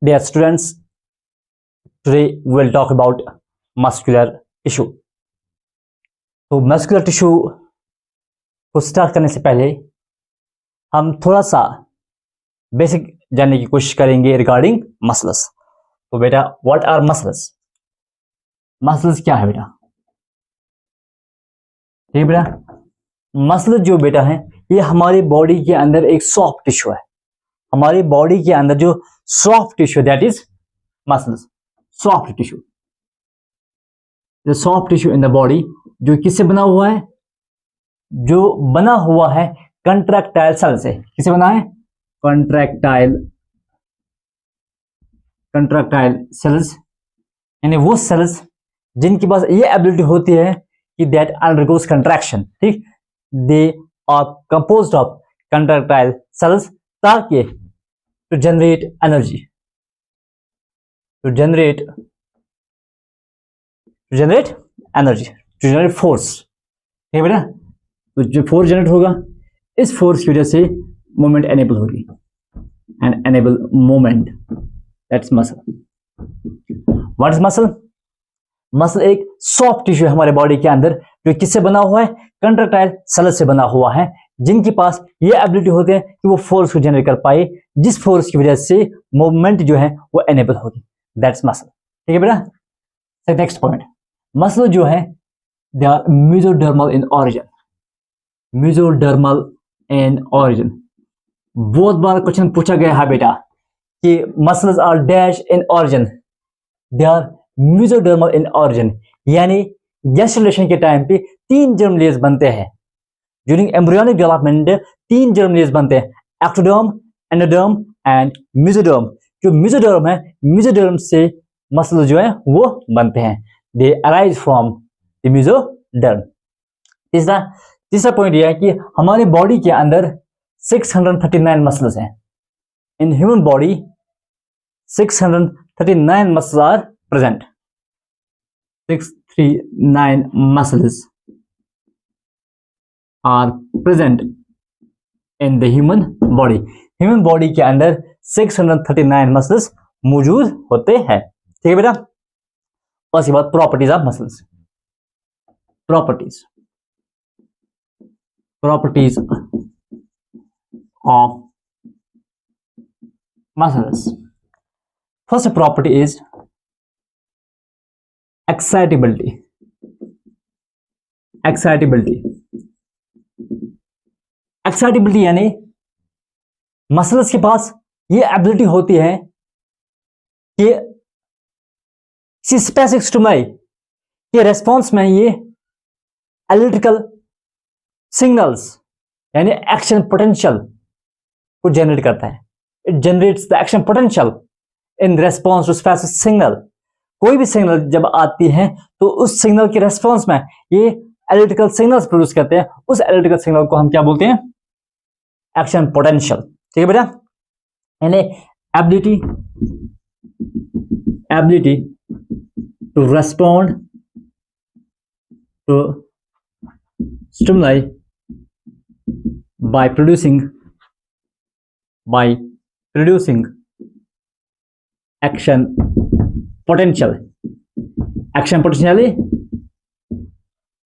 Dear students, today we will talk about muscular tissue. तो muscular tissue को start करने से पहले हम थोड़ा सा बेसिक जानने की कोशिश करेंगे रिगार्डिंग मसल्स. तो बेटा, व्हाट आर मसल्स? मसल्स क्या है बेटा? ठीक है बेटा, मसल जो बेटा है ये हमारी बॉडी के अंदर एक सॉफ्ट टिश्यू है. हमारी बॉडी के अंदर जो soft tissue that is muscles. Soft tissue, the soft tissue in the body जो किससे बना हुआ है? जो बना हुआ है कंट्रैक्टाइल सेल से. किससे बना है? कंट्रैक्टाइल सेल्स, यानी वो सेल्स जिनके पास ये एबिलिटी होती है कि दैट अंडरगोस कंट्रैक्शन. ठीक, they are composed of contractile cells ताकि to generate energy, to generate force. ठीक है बेटा, तो जो फोर्स जनरेट होगा इस फोर्स की वजह से मूवमेंट एनेबल होगी. And enable movement, that's muscle. What is muscle? Muscle एक सॉफ्ट टिश्यू है हमारे बॉडी के अंदर जो किससे बना हुआ है? कंट्रैक्टाइल सेल्स से बना हुआ है, जिनके पास ये एबिलिटी होते हैं कि वो फोर्स को जनरेट कर पाए, जिस फोर्स की वजह से मूवमेंट जो है वो एनेबल होगी. That's muscle. ठीक है बेटा. नेक्स्ट पॉइंट, मसल जो है they are mesodermal in origin. Mesodermal in origin. बहुत बार क्वेश्चन पूछा गया है बेटा कि muscles are dash in origin. They are mesodermal in origin, यानी गैस्ट्रुलेशन के टाइम पे 3 जर्म लेयर्स बनते हैं. During embryonic development 3 germ layers बनते हैं, एक्टोडर्म, एंडोडर्म एंड मेसोडर्म. जो मेसोडर्म है, मेसोडर्म से मसल जो है वो बनते हैं. दे अराइज फ्रॉम द मेसोडर्म. तीसरा पॉइंट यह है कि हमारे बॉडी के अंदर 639 मसल्स हैं. In human body 639 muscles are present. 639 muscles are present in the human body. Human body के अंदर 639 मसल्स मौजूद होते हैं. ठीक है बेटा. और उसके बाद properties of muscles. Properties of muscles. First property is excitability. यानी मसल्स के पास ये एबिलिटी होती है कि किसी स्पेसिफिक स्टिमुलाई के रेस्पॉन्स में ये इलेक्ट्रिकल सिग्नल्स यानी एक्शन पोटेंशियल को जनरेट करता है. It generates the action potential in response to specific signal. कोई भी सिग्नल जब आती है तो उस सिग्नल के रेस्पॉन्स में ये इलेक्ट्रिकल सिग्नल्स प्रोड्यूस करते हैं. उस इलेक्ट्रिकल सिग्नल को हम क्या बोलते हैं? Action potential. ठीक है बेटा. यानी ability to respond to stimuli by producing action potential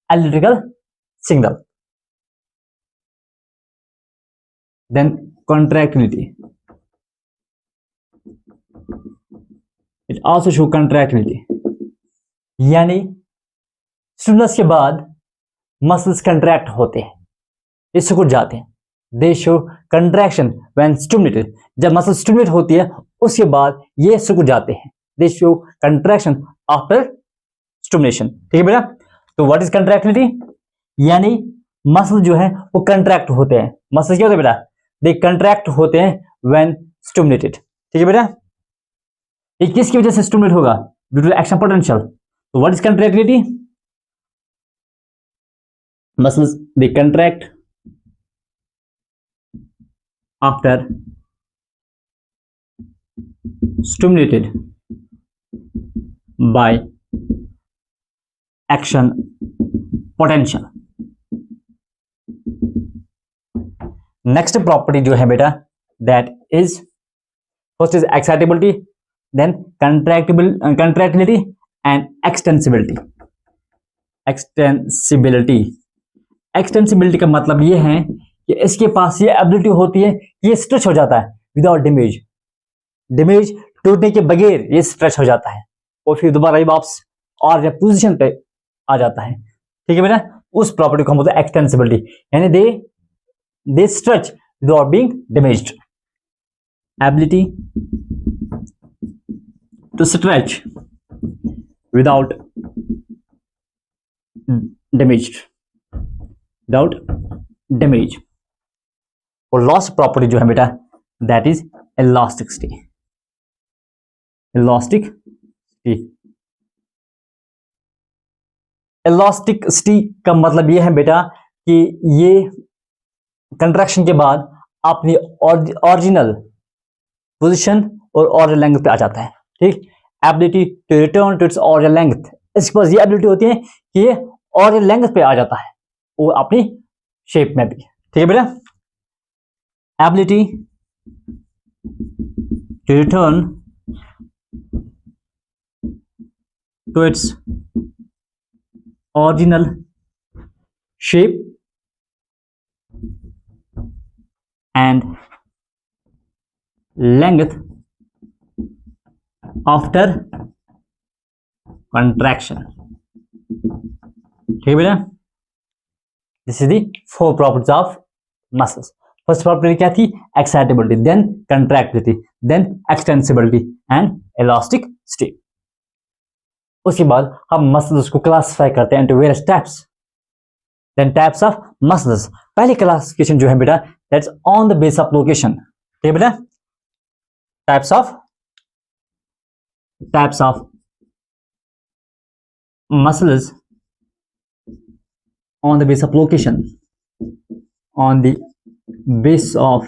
electrical signal. Then contractility. It also show contractility, यानी स्टिमुलस के बाद मसल्स कंट्रैक्ट होते हैं, ये सिकुड़ जाते हैं. दे शो कंट्रैक्शन व्हेन स्टिमुलेटेड. जब मसल स्टिमुलेट होती है उसके बाद ये सिकुड़ जाते हैं. दे शो कंट्रैक्शन आफ्टर स्टिमुलेशन. ठीक है बेटा. तो व्हाट इज कंट्रैक्टिलिटी? यानी मसल जो है वो कंट्रैक्ट होते हैं. मसल क्या होते हैं बेटा? दे कंट्रैक्ट होते हैं व्हेन स्टिमुलेटेड. ठीक है बेटा. ये किसकी वजह से स्टिमुलेट होगा? Due to action potential. तो what is contractility? Muscles they contract after stimulated by action potential. Next property जो है बेटा that is first is excitability, then contractility and extensibility. Extensibility का मतलब ये है कि इसके पास ये एबिलिटी होती है कि ये स्ट्रेच हो जाता है विदाउट डैमेज टूटने के बगैर ये स्ट्रेच हो जाता है और फिर दोबारा वापस और जब पोजीशन पे आ जाता है। ठीक है बेटा, उस प्रॉपर्टी को हम बोलते हैं एक्सटेंसिबिलिटी, यानी they stretch without being damaged. Ability to stretch without damage. और लास्ट प्रॉपर्टी जो है बेटा दैट इज इलास्टिसिटी। इलास्टिसिटी का मतलब ये है बेटा कि ये कंट्रैक्शन के बाद अपनी ओरिजिनल पोजीशन और ओरिजिनल लेंथ पे आ जाता है। ठीक, ability to return to its original length, इसके पास ये एबिलिटी होती है कि ये ओरिजिनल लेंथ पे आ जाता है वो अपनी शेप में भी। ठीक है बेटा, ability to return to its original shape and length after contraction। ठीक है बेटा, this is the 4 properties of muscles. First property क्या थी? Excitability, then contractility, then extensibility and elasticity. उसके बाद हम मसल्स को क्लासिफाई करते हैं into various types. Then types of muscles, पहली क्लासिफिकेशन जो है बेटा that's on the base of location. ठीक है बेटा, types of muscles on the base of location, on the base of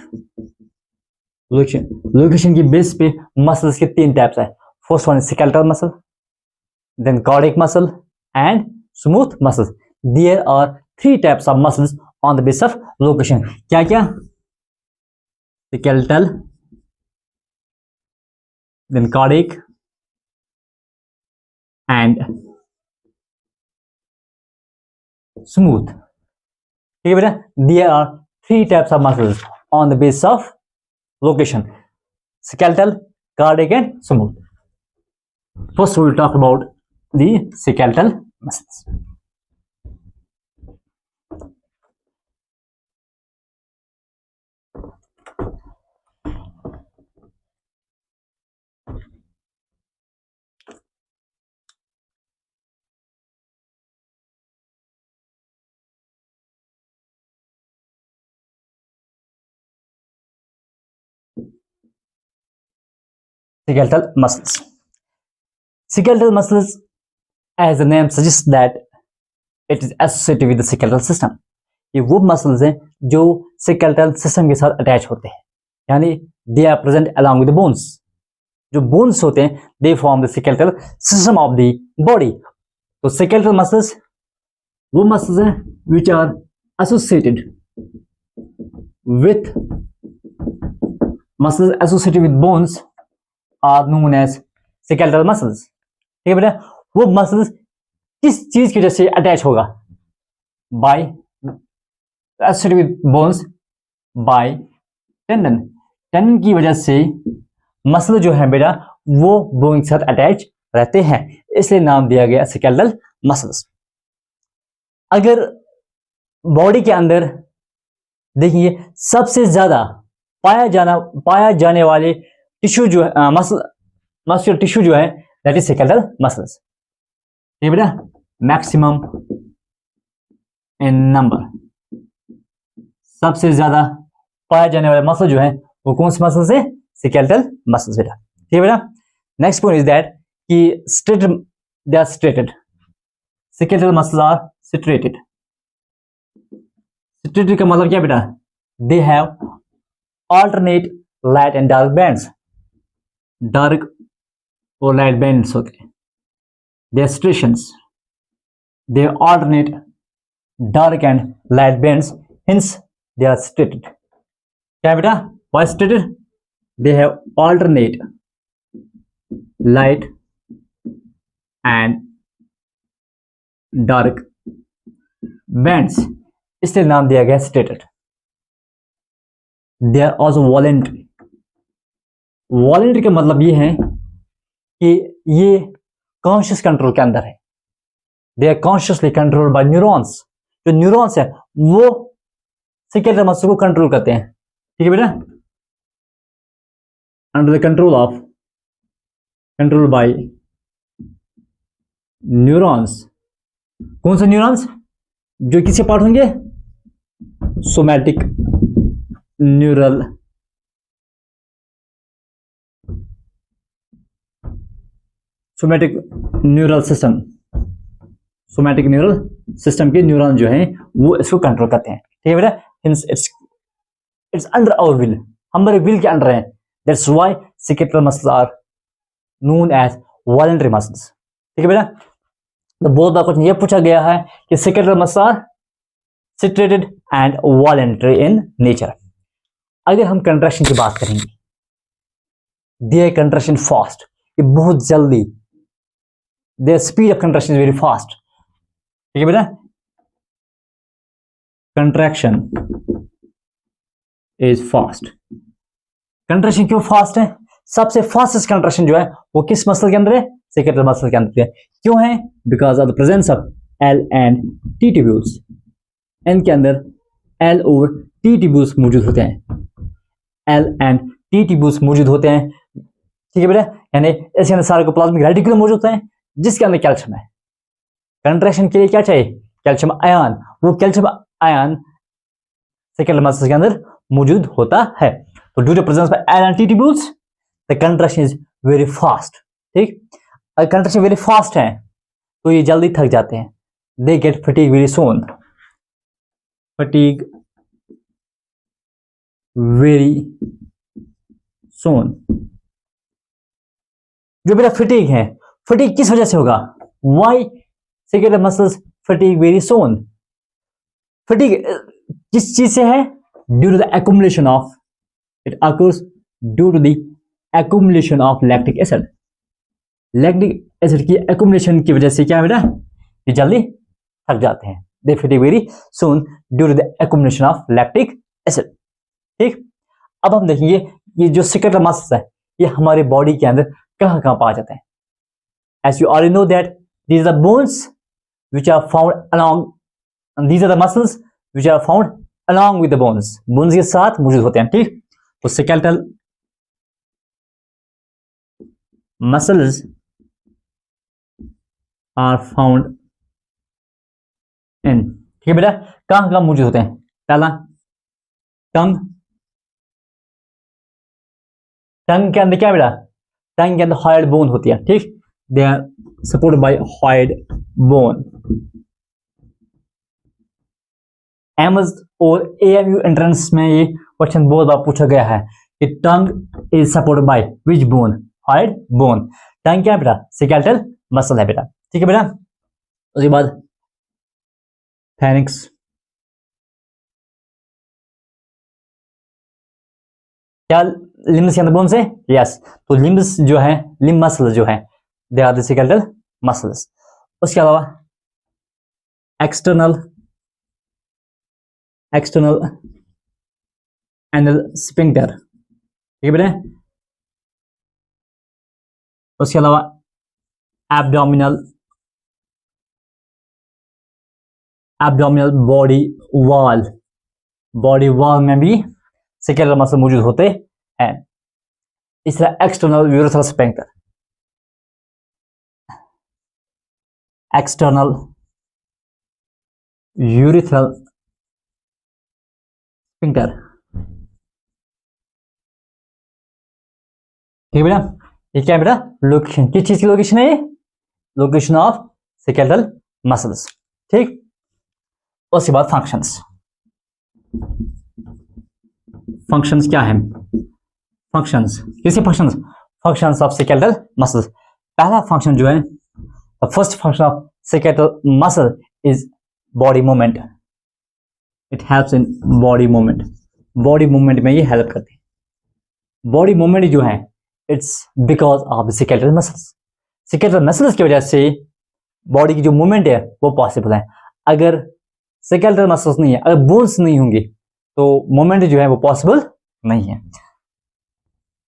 location की बेस पे मसल्स के 3 टाइप्स है। First one is skeletal muscle, then cardiac muscle and smooth muscles. There are 3 types of muscles on the basis of location. क्या क्या? Skeletal, then cardiac and smooth. ठीक है बेटा, there are 3 types of muscles on the basis of location: skeletal, cardiac and smooth. First we will talk about the skeletal muscles. Skeletal muscles. Skeletal muscles, as the name suggests that it is associated with the skeletal system. ये वो muscles हैं जो skeletal system के साथ attach होते हैं, यानी they are present along with the bones. जो bones होते हैं they form the skeletal system of the body. तो skeletal muscles वो मसल्स हैं which are associated with muscles associated with bones are known as skeletal muscles. ठीक है बेटा, वो मसल्स किस चीज की वजह से अटैच होगा? By associated with bones by tendon. Tendon की वजह से मसल जो है बेटा वो बोन के साथ अटैच रहते हैं, इसलिए नाम दिया गया स्केलेटल मसल्स। अगर बॉडी के अंदर देखिए सबसे ज्यादा पाया जाने वाले टिश्यू जो है मस्कुलर टिश्यू जो है दैट इज स्केलेटल मसल्स। ये बेटा मैक्सिमम इन नंबर, सबसे ज्यादा पाया जाने वाले मसल जो है वो कौन से मसल्स है? स्केलेटल मसल्स बेटा। ठीक है बेटा, नेक्स्ट पॉइंट इज दैट कि they are striated. Skeletal muscles are striated. Striated का मतलब क्या बेटा? They have alternate light and dark bands. Dark और लाइट बैंड्स होते हैं, they are striations. They alternate dark and light bands, hence they are striated. क्या बेटा? Why striated? They have alternate light and dark bands, इसलिए नाम दिया गया striated. They are also voluntary. Voluntary का मतलब ये है कि ये कॉन्शियस कंट्रोल के अंदर है। They are consciously controlled by neurons. जो न्यूरॉन्स है वो स्केलेटल मसल को कंट्रोल करते हैं। ठीक है बेटा, under the control by neurons. कौन से न्यूरॉन्स? जो किसके पार्ट होंगे? Somatic neural system. Somatic neural system के न्यूरॉन जो हैं वो इसको कंट्रोल करते हैं। ठीक है बेटा, इट्स अंडर आवर विल, हमारे विल के अंडर है। That's why skeletal muscles are known as voluntary muscles. ठीक है बेटा, तो बहुत बार क्वेश्चन ये पूछा गया है कि skeletal muscles are striated and voluntary in nature. अगर हम कंट्रैक्शन की बात करेंगे, देयर कंट्रैक्शन फास्ट, ये बहुत जल्दी, there speed of contraction is very fast. ठीक है बेटा, कंट्रैक्शन इज फास्ट। कंट्रैक्शन क्यों फास्ट है? सबसे फास्टेस्ट कंट्रैक्शन जो है वो किस मसल के अंदर है? स्केलेटल मसल के अंदर है। क्यों है? Because of the presence of L and T tubules. एन के अंदर एल और टी ट्यूब्यूल्स मौजूद होते हैं। एल एंड टी ट्यूब्यूल्स मौजूद होते हैं। ठीक है बेटा, यानी इसके अंदर सार्कोप्लाज्मिक रेटिकुलम मौजूद होते हैं जिसके अंदर कैल्शियम है। कंट्रैक्शन के लिए क्या चाहिए? Calcium ion. वो कैल्शियम आयन स्केलेटल मसल्स के अंदर मौजूद होता है। तो due to presence of L and T tubules the contraction is very fast. ठीक, अगर कंट्रैक्शन वेरी फास्ट है तो ये जल्दी थक जाते हैं। They get fatigue very soon. Fatigue very soon. जो मेरा फटीग है, फटीग किस वजह से होगा? Why skeletal muscles fatigue very soon? Fatigue किस चीज से है? Due to the accumulation of, it occurs due to the accumulation of lactic acid. Lactic acid की एक्युमुलेशन की वजह से क्या है बेटा? ये जल्दी थक जाते हैं। They fatigue very soon due to the accumulation of lactic acid. ठीक, अब हम देखेंगे ये जो स्केलेटल मसल्स है ये हमारे बॉडी के अंदर कहां कहां पाए जाते हैं। As you already know that these are bones which are found along, these are the muscles which are found along with the bones. Bones के साथ मौजूद होते हैं। ठीक, तो skeletal muscles are found in, ठीक है बेटा, कहां कहां मौजूद होते हैं? पहला टंग। टंग के अंदर क्या बेटा? टंग के अंदर हॉइड बोन होती है। ठीक, they are supported by hyoid bone. AIIMS और एएमयू एंट्रेंस में ये क्वेश्चन बहुत बार पूछा गया है कि tongue is supported by which bone? Hyoid bone. Tongue क्या है बेटा? स्केलेटल मसल है बेटा। ठीक है बेटा, उसके बाद फेनिक्स। क्या लिम्स के अंदर बोन्स है? यस, तो लिम्स जो है, लिम्ब मसल जो है, they are the skeletal muscles. उसके अलावा एक्सटर्नल एनल स्फिंक्टर। ठीक है बेटा, उसके अलावा एब्डोमिनल बॉडी वॉल में भी स्केलेटल मसल मौजूद होते हैं। इस तरह external urethral sphincter, external urethral sphincter. ठीक है बेटा, ये क्या है बेटा? लोकेशन। किस चीज की लोकेशन है ये? Location of skeletal muscles. ठीक, उसके बाद फंक्शंस। फंक्शंस क्या है? फंक्शंस किसके? Functions of skeletal muscles. पहला फंक्शन जो है, first function of skeletal muscle is body movement. It helps in body movement. Body movement में ये हेल्प करते हैं। बॉडी मूवमेंट जो है it's because of skeletal muscles. Skeletal muscles की वजह से बॉडी की जो मूवमेंट है वो पॉसिबल है। अगर स्केलेटल मसल्स नहीं है, अगर बोन्स नहीं होंगे तो मूवमेंट जो है वो पॉसिबल नहीं है।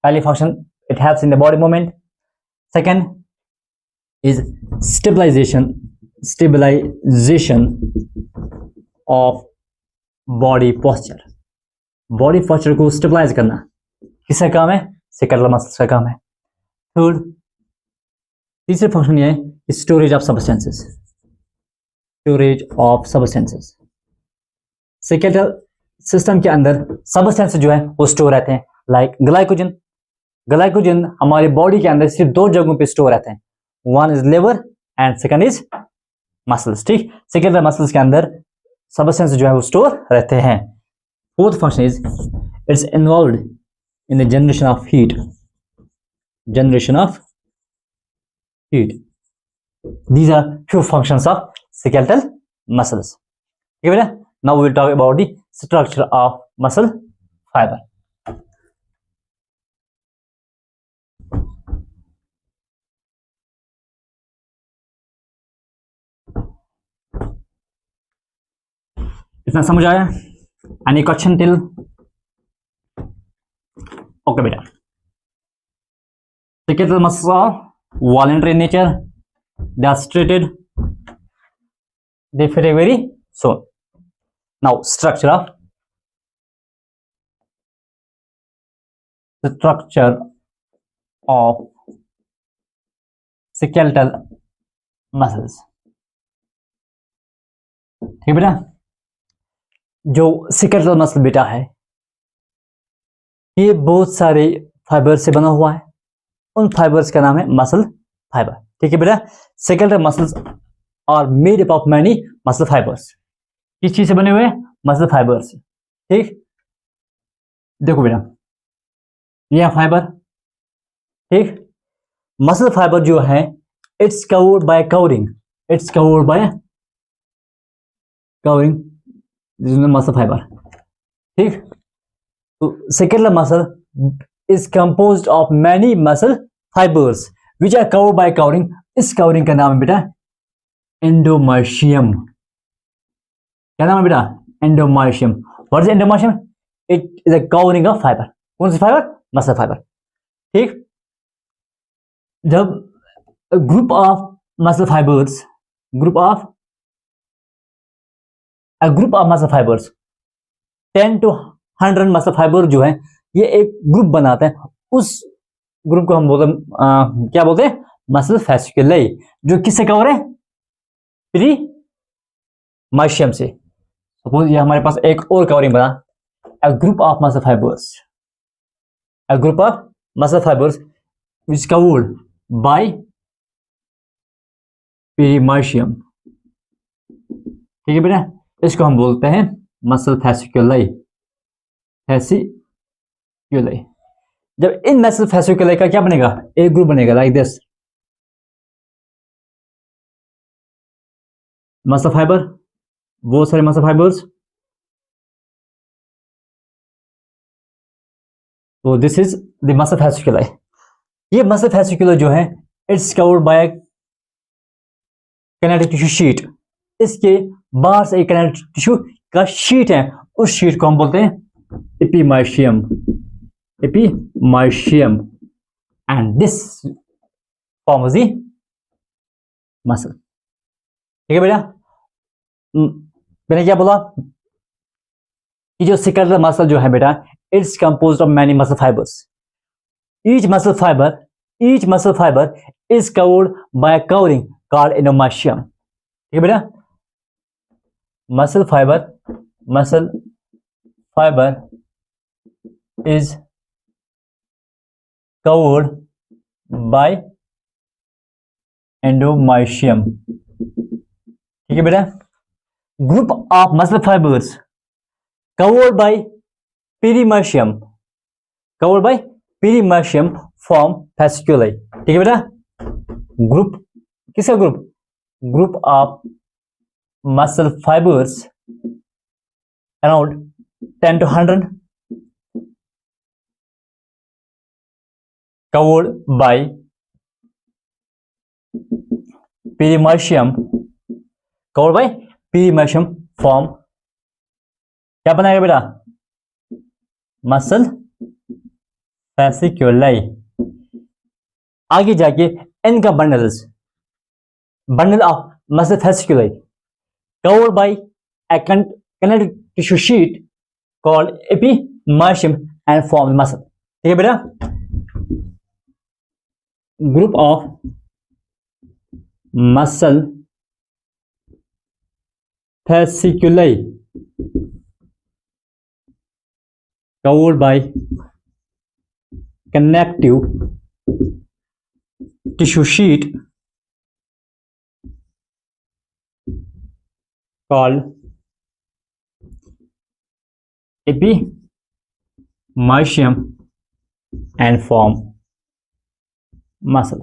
पहली function, it helps in the body movement. Second is stabilization of body posture. Body posture को स्टेबलाइज करना किसका काम है? स्केलेटल मसल्स का काम है। थर्ड, तीसरी फंक्शन ये है कि storage of substances. Storage of substances, skeletal system के अंदर सब्सटेंस जो है वो स्टोर रहते हैं, लाइक ग्लाइकोजन। ग्लाइकोजन हमारे बॉडी के अंदर सिर्फ दो जगहों पे स्टोर रहते हैं, one is liver and second is muscles. ठीक, स्केलेटल मसल्स के अंदर सब्सटेंस जो है वो स्टोर रहते हैं। Fourth function is it's involved in the generation of heat. Generation of heat, these are few functions of skeletal muscles. Okay बेटा, now we will talk about the structure of muscle fiber. इतना समझ आया? Any question till? Okay बेटा, skeletal muscles are voluntary in nature. They are striated. They fatigue very soon. Now structure of skeletal muscles. ठीक बेटा, जो skeletal muscle बेटा है ये बहुत सारे फाइबर से बना हुआ है। उन फाइबर्स का नाम है मसल फाइबर। ठीक है बेटा, skeletal muscles are made up of many muscle fibres. किस चीज से बने हुए हैं? Muscle fibres. ठीक, देखो बेटा, यह फाइबर, ठीक, मसल फाइबर जो है it's covered by covering, it's covered by covering muscle fibre. ठीक, तो skeletal muscle is composed of many muscle fibres which are covered by covering. इस कवरिंग का नाम है बेटा एंडोमार्शियम। क्या नाम है बेटा? Endomysium. What is endomysium? It is a covering of fibre. कौन सी फाइबर? Muscle fibre. ठीक, जब group of muscle fibres, group of muscle fibres 10 to 100 muscle fibre जो है ये एक ग्रुप बनाते हैं, उस ग्रुप को हम बोलते हैं क्या बोलते हैं? मसल फैसिकुलाई, जो किससे कवर है? पेरीमार्शियम से। सपोज ये हमारे पास एक और कवरिंग बना, a group of muscle fibres, a group of muscle fibres which covered by perimysium. ठीक है बेटा, इसको हम बोलते हैं मसल फैसिकुलाई। फैसिकुलाई, जब इन मसल फैसिकुलाई का क्या बनेगा? एक ग्रुप बनेगा लाइक दिस, मसल फाइबर, बहुत सारे मसल फाइबर्स। तो दिस इज द मसल फैसिकुलाई। ये मसल फैसिकुलाई जो है it's covered bye connective tissue sheet. इसके बाहर से एक कनेक्टिव टिश्यू का शीट है, उस शीट को हम बोलते हैं epimysium. Epimysium and this forms the muscle. ठीक है बेटा, मैंने क्या बोला कि जो स्केलेटल मसल जो है बेटा it's composed of many muscle fibres. Each muscle fibre is covered by covering called endomysium. ठीक है बेटा, muscle fibre is covered by endomysium. ठीक है बेटा, group of muscle fibres covered by perimysium, form fasciculi. ठीक है बेटा, ग्रुप किसका group? Group of muscle fibres around 10 to 100 covered by perimysium, covered by perimysium form क्या बनाएगा बेटा? Muscle fasciculi. आगे जाके इनका bundle of muscle fasciculi covered by a connective tissue sheet called epimysium and form muscle. ठीक है बेटा? Group of muscle fasciculi covered by connective tissue sheet called epimysium and form muscle.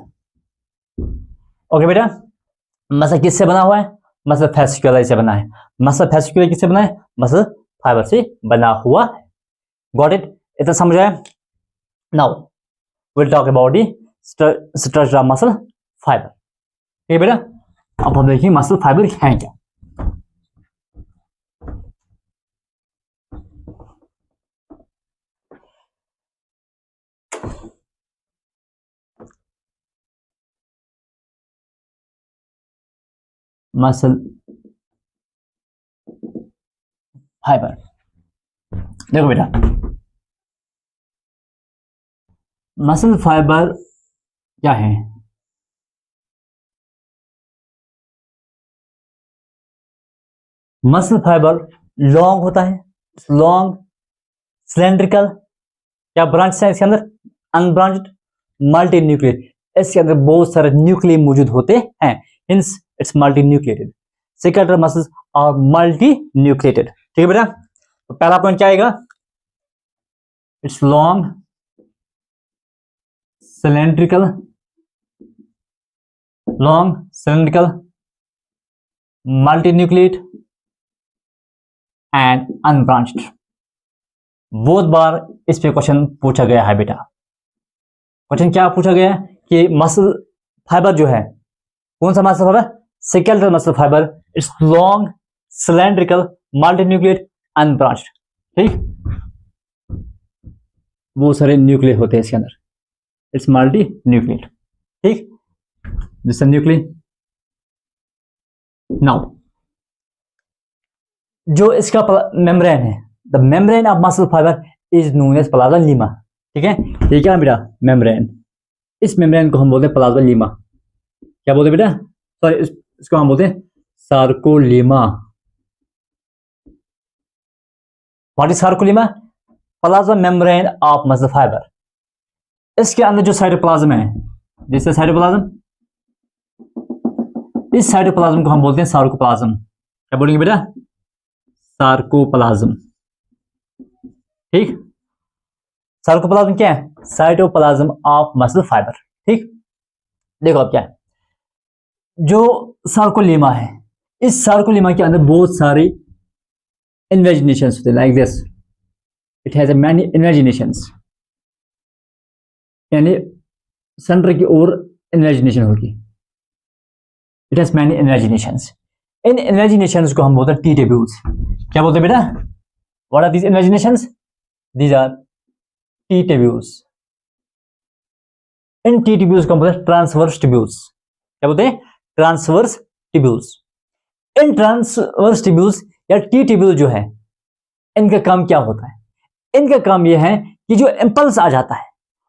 Okay बेटा, muscle किससे बना हुआ है? Muscle fascicular से बना है. मसल फैसिकुलर किससे बना है? मसल फाइबर से बना हुआ है. Got it? इतना समझ आया? Now will talk about the structure of muscle fibre. ठीक है बेटा, अब हम देखेंगे मसल फाइबर है क्या. मसल फाइबर देखो बेटा, मसल फाइबर क्या है? मसल फाइबर लॉन्ग होता है, लॉन्ग सिलेंड्रिकल. क्या ब्रांच है इसके अंदर? Unbranched multi nucleate. इसके अंदर बहुत सारे न्यूक्लिय मौजूद होते हैं, hence it's multi nucleated. Skeletal muscles are multi nucleated. ठीक है बेटा, तो पहला पॉइंट क्या आएगा? It's long cylindrical multi nucleate and unbranched. बहुत बार इस पे क्वेश्चन पूछा गया है बेटा. क्वेश्चन क्या पूछा गया है कि मसल फाइबर जो है, कौन सा muscle fibre? Skeletal muscle fibre. It's long cylindrical multi nucleate unbranched. ठीक, वो सारे न्यूक्लियर होते हैं इसके अंदर. It's multi nucleate. ठीक, दिस न्यूक्लियर. नाउ जो इसका मेम्ब्रेन है, the membrane of muscle fibre is known as plasmalemma. ठीक है, ये क्या बेटा? मेम्ब्रेन. इस मेम्ब्रेन को हम बोलते हैं प्लाज्मा लीमा. क्या बोलते हैं बेटा? सॉरी, इसको हम बोलते हैं सार्कोलीमा. What is सार्कोलीमा? Plasma membrane of muscle fibre. इसके अंदर जो साइटोप्लाज्म है, जैसे साइटोप्लाज्म, इस साइटोप्लाज्म को हम बोलते हैं सार्कोप्लाज्म. क्या बोलेंगे बेटा? सार्कोप्लाज्म. ठीक, सार्कोप्लाज्म क्या है? Cytoplasm of muscle fibre. ठीक, देखो अब क्या है, जो सार्कोलीमा है, इस सार्कोलीमा के अंदर बहुत सारी इन्वेजिनेशंस होते हैं. Like this, it has many invaginations. यानी सेंटर की ओर इन्वेजिनेशन होगी. It has many invaginations. इन इन्वेजिनेशंस को हम बोलते हैं टी ट्यूब्यूल्स. क्या बोलते हैं बेटा? What are these invaginations? These are T tubules. इन टी ट्यूब्यूल्स को हम बोलते हैं ट्रांसवर्स ट्यूब्यूल्स. क्या बोलते हैं? Transverse tubules. इन ट्रांसवर्स ट्यूब्यूल्स या टी ट्यूब्यूल जो है, इनका काम क्या होता है? इनका काम यह है कि जो इंपल्स आ जाता है,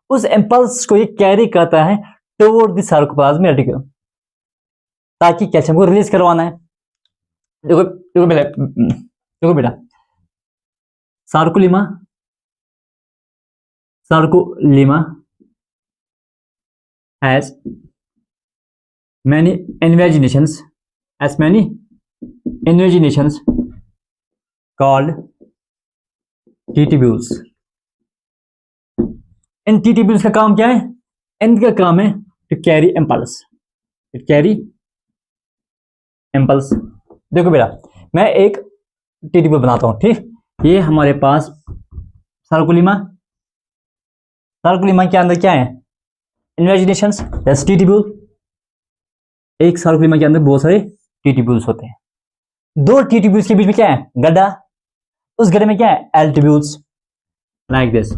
उस इंपल्स को ये कैरी करता है टुवर्ड द सार्कोप्लाज्म रेटिकुलम, ताकि कैल्शियम को रिलीज करवाना है. देखो बेटा, सार्कोलीमा has many invaginations called T tubules. In T tubules का काम क्या है? इनका काम है to carry impulse. It carry impulse. देखो बेटा, मैं एक T tubule बनाता हूं. ठीक, ये हमारे पास सार्कोलीमा के अंदर क्या है? इन्वेजिनेशंस, दैट्स टी ट्यूब्यूल। एक सार्कोप्लाज्मा के अंदर बहुत सारे टी ट्यूब्यूल्स होते हैं। दो टी ट्यूब्यूल्स के बीच में क्या है? गड्ढा। उस गड्ढे में क्या है? L tubules, like this.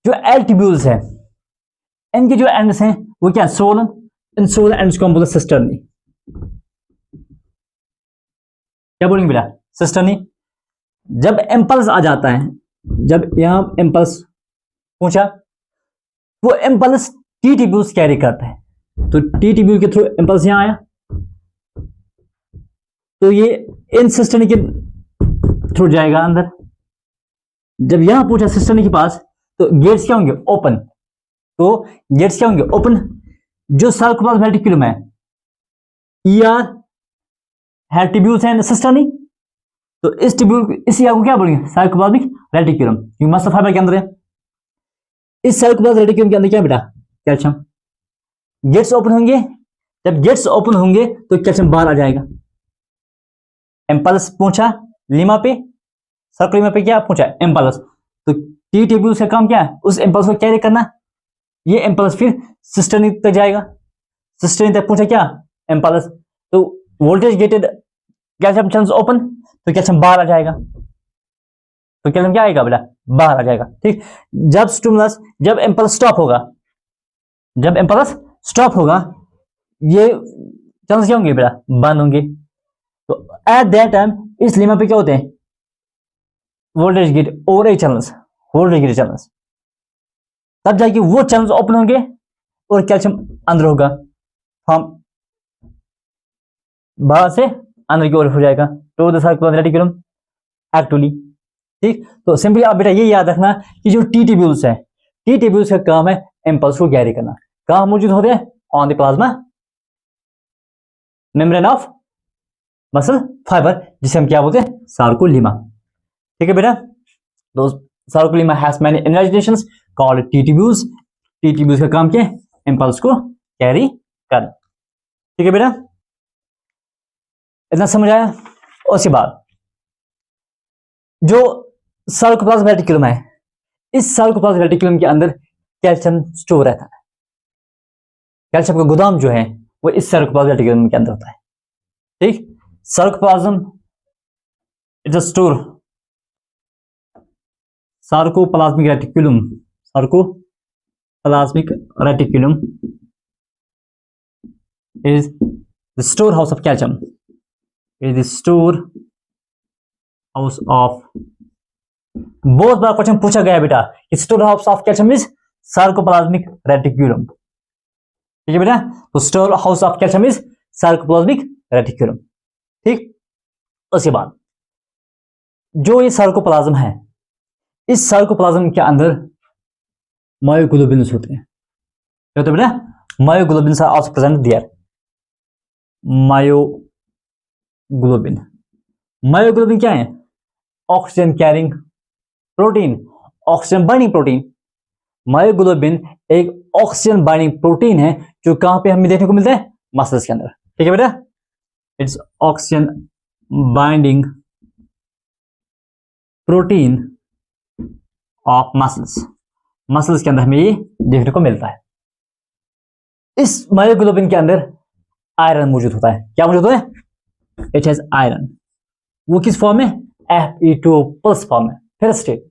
जो एल ट्यूब्यूल्स है, इनके जो एंड्स हैं वो क्या? सोलन। इन सोलन एंड्स को हम बोलते हैं सिस्टर्नी। क्या बोलेंगे बेटा? सिस्टर्नी। जब इम्पल्स आ जाता है, जब यहां इम्पल्स पूछा, वो इम्पल्स टी ट्यूब्यूल्स कैरी करता है। तो टी ट्यूब्यूल के थ्रू इम्पल्स यहां आया, तो ये इन सिस्टर्नी के थ्रू जाएगा अंदर। जब यहां पूछा सिस्टर्नी के पास, तो गेट्स क्या होंगे? ओपन। तो गेट्स क्या होंगे? ओपन। जो सार्कोप्लाज्म रेटिकुलम है, ईआर है ट्यूब्यूल्स एंड सिस्टर्नी, तो इस ट्यूब्यूल, इस ईआर को क्या बोलेंगे? सार्कोप्लाज्मिक रेटिकुलम, क्योंकि मसल फाइबर के अंदर है। इस सार्कोप्लाज्मिक रेटिकुलम के अंदर क्या बेटा? कैल्शियम। गेट्स ओपन होंगे, जब गेट्स ओपन होंगे तो कैल्शियम बाहर आ जाएगा। इम्पल्स पूछा लीमा पे, सर्कुलर पे क्या पूछा? इम्पल्स। तो टी ट्यूब्यूल्स का काम क्या है? उस इम्पल्स को कैरी करना। ये इम्पल्स फिर सिस्टर्नी तक जाएगा। सिस्टर्नी तक पूछा क्या? इम्पल्स। तो voltage gated calcium channels open, तो कैल्शियम बाहर आ जाएगा। तो कैल्शियम क्या आएगा बेटा? बाहर आ जाएगा। ठीक। जब स्टिमुलस, जब इम्पल्स स्टॉप होगा, जब इम्पल्स स्टॉप होगा, ये चैनल्स क्या होंगे बेटा? बंद होंगे। तो एट दैट टाइम इस लीमा पे क्या होते हैं? वोल्टेज गेट और ए चैनल्स, वोल्टेज गेट चैनल्स। तब जाके वो चैनल्स ओपन होंगे और कैल्शियम अंदर होगा, हम बाहर से अंदर की ओर हो जाएगा। तो द सर्कुलर रेटिकुलम एक्चुअली। ठीक। तो सिंपली आप बेटा ये याद रखना कि जो टी ट्यूब्यूल्स है, टी ट्यूब्यूल्स का काम है इम्पल्स को कैरी करना। कहां मौजूद होते हैं? On the plasma membrane of muscle fibre, जिसे हम क्या बोलते हैं? सार्कोलीमा। ठीक है बेटा। तो sarcolemma has many invaginations called T tubules. T tubules का काम क्या है? इम्पल्स को कैरी करना। ठीक है बेटा, इतना समझ आया? उसके बाद जो सार्कोप्लाज्म रेटिकुलम है, इस सार्कोप्लाज्म रेटिकुलम के अंदर कैल्शियम स्टोर रहता है। कैल्शियम का गोदाम जो है वो इस सार्कोप्लाज्म रेटिकुलम के अंदर होता है। ठीक। Sarcoplasm is a store, sarcoplasmic reticulum, sarcoplasmic reticulum is the storehouse of calcium, is the storehouse of, बहुत बार क्वेश्चन पूछा गया बेटा कि storehouse of calcium is sarcoplasmic reticulum। ठीक है बेटा। तो storehouse of calcium is sarcoplasmic reticulum। ठीक। उसके बाद जो ये सार्कोप्लाज्म है, इस सार्कोप्लाज्म के अंदर मायोग्लोबिन्स होते हैं। क्या होते हैं बेटा? Myoglobins are also present there. Myoglobin, myoglobin क्या है? Oxygen carrying protein, oxygen binding protein. Myoglobin एक ऑक्सीजन बाइंडिंग प्रोटीन है जो कहां पे हमें देखने को मिलता है? मसल्स के अंदर। ठीक है बेटा। It's oxygen binding protein of muscles, muscles के अंदर हमें ये देखने को मिलता है। इस मायोग्लोबिन के अंदर आयरन मौजूद होता है। क्या मौजूद होता है? It has iron. वो किस फॉर्म में? Fe2 प्लस फॉर्म में, फेरस स्टेट।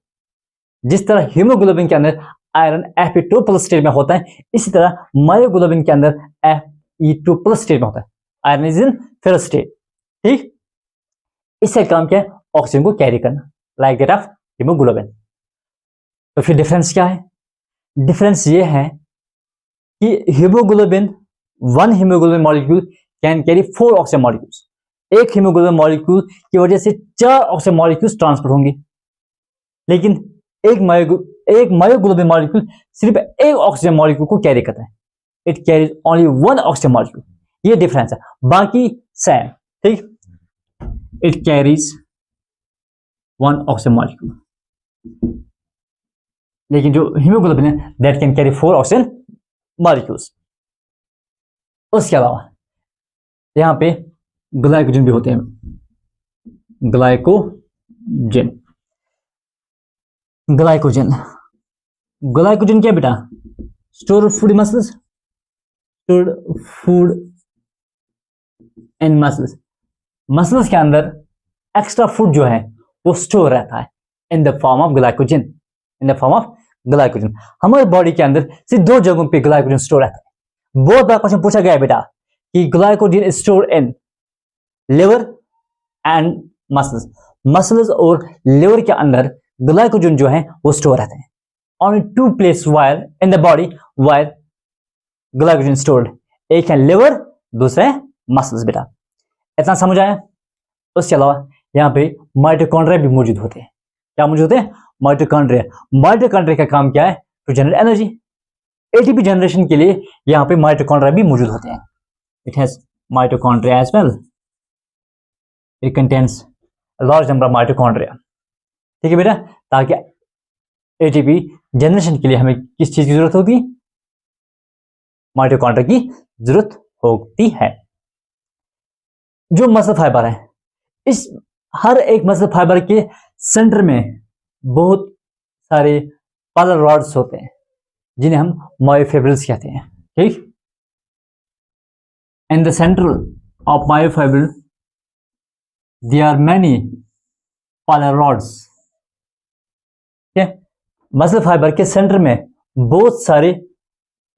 जिस तरह हीमोग्लोबिन के अंदर आयरन Fe2 प्लस स्टेट में होता है, इसी तरह मायोग्लोबिन के अंदर Fe2 प्लस स्टेट में होता है। Iron is in ferrous state. ठीक। इससे काम क्या है? ऑक्सीजन को कैरी करना, लाइक दैट ऑफ हीमोग्लोबिन। तो फिर डिफरेंस क्या है? डिफरेंस ये है कि haemoglobin, one haemoglobin molecule can carry 4 oxygen molecules. एक हीमोग्लोबिन मॉलिक्यूल की वजह से 4 ऑक्सीजन मॉलिक्यूल्स ट्रांसफर होंगे, लेकिन एक मायोग्लोबिन मॉलिक्यूल सिर्फ एक ऑक्सीजन मॉलिक्यूल को कैरी करता है। It carries only 1 oxygen molecule. ये डिफरेंस है, बाकी सेम। ठीक। इट कैरीज 1 ऑक्सीजन मॉलिक्यूल, लेकिन जो हीमोग्लोबिन है that can carry 4 oxygen molecules. उसके अलावा यहां पे ग्लाइकोजन भी होते हैं। ग्लाइकोजन। ग्लाइकोजन ग्लाइकोजन क्या बेटा? Store food muscles, stored food and muscles. Muscles के अंदर एक्स्ट्रा फूड जो है वो स्टोर रहता है in the form of glycogen, in the form of glycogen. हमारे बॉडी के अंदर सिर्फ दो जगहों पे ग्लाइकोजन स्टोर रहता है। बहुत बार क्वेश्चन पूछा गया है बेटा कि glycogen is store in liver and muscles. Muscles और लिवर के अंदर ग्लाइकोजन जो है वो स्टोर रहते हैं। Only two place where in the body where glycogen stored, एक है लिवर, दूसरा है मसल्स। बेटा इतना समझ आया? उसके अलावा यहाँ पे माइटोकॉन्ड्रिया भी मौजूद होते हैं। क्या मौजूद होते हैं? माइटोकॉन्ड्रिया। माइटोकॉन्ड्रिया का काम क्या है? To generate energy. ATP generation के लिए यहाँ पे माइटोकॉन्ड्रिया भी मौजूद होते हैं। It has mitochondria as well. It contains large number of mitochondria. ठीक है बेटा, ताकि एटीपी जनरेशन के लिए हमें किस चीज की जरूरत होती है? माइटोकॉन्ड्रिया की जरूरत होती है। जो मसल फाइबर है, इस हर एक मसल फाइबर के सेंटर में बहुत सारे पालर रॉड्स होते हैं जिन्हें हम मायोफिब्रिल्स कहते हैं। ठीक, in the centre of myofibril there are many paler rods. Muscle fibre के सेंटर में बहुत सारे